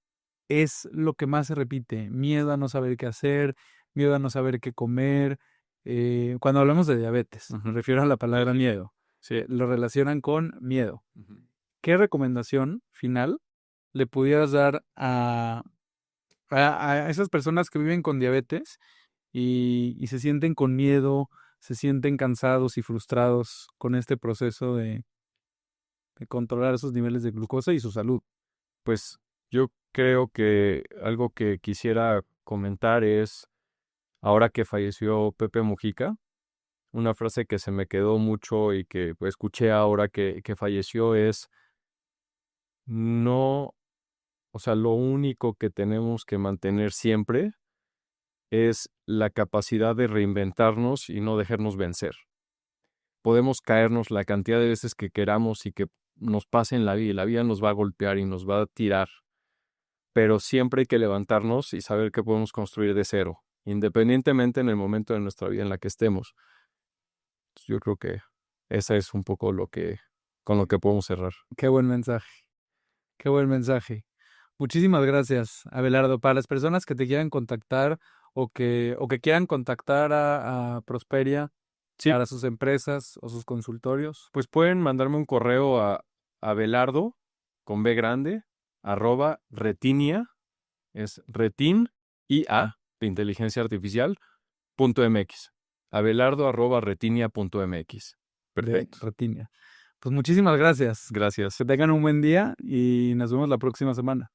[SPEAKER 2] es lo que más se repite. Miedo a no saber qué hacer, miedo a no saber qué comer. Cuando hablamos de diabetes, me
[SPEAKER 1] ujú.
[SPEAKER 2] refiero a la palabra
[SPEAKER 1] Sí,
[SPEAKER 2] miedo.
[SPEAKER 1] sí.
[SPEAKER 2] Lo relacionan con miedo.
[SPEAKER 1] Ujú.
[SPEAKER 2] ¿Qué recomendación final le pudieras dar a esas personas que viven con diabetes y se sienten con miedo, se sienten cansados y frustrados con este proceso de controlar esos niveles de glucosa y su salud?
[SPEAKER 1] Pues yo creo que algo que quisiera comentar es, ahora que falleció Pepe Mujica, una frase que se me quedó mucho y que pues, escuché ahora que falleció es, no, o sea, lo único que tenemos que mantener siempre es la capacidad de reinventarnos y no dejarnos vencer. Podemos caernos la cantidad de veces que queramos y que nos pase en la vida, y la vida nos va a golpear y nos va a tirar, pero siempre hay que levantarnos y saber que podemos construir de cero, independientemente en el momento de nuestra vida en la que estemos. Yo creo que esa es un poco con lo que podemos cerrar.
[SPEAKER 2] Qué buen mensaje, qué buen mensaje. Muchísimas gracias, Abelardo. Para las personas que te quieran contactar o que quieran contactar a Prosperia
[SPEAKER 1] Sí,
[SPEAKER 2] para sus empresas o sus consultorios.
[SPEAKER 1] pues pueden mandarme un correo a Belardo, con B grande, @retinia, es retin, IA, de inteligencia artificial, .mx. Abelardo@retinia.mx.
[SPEAKER 2] De
[SPEAKER 1] Perfecto.
[SPEAKER 2] Retinia. Pues muchísimas gracias.
[SPEAKER 1] Gracias.
[SPEAKER 2] Que tengan un buen día y nos vemos la próxima semana.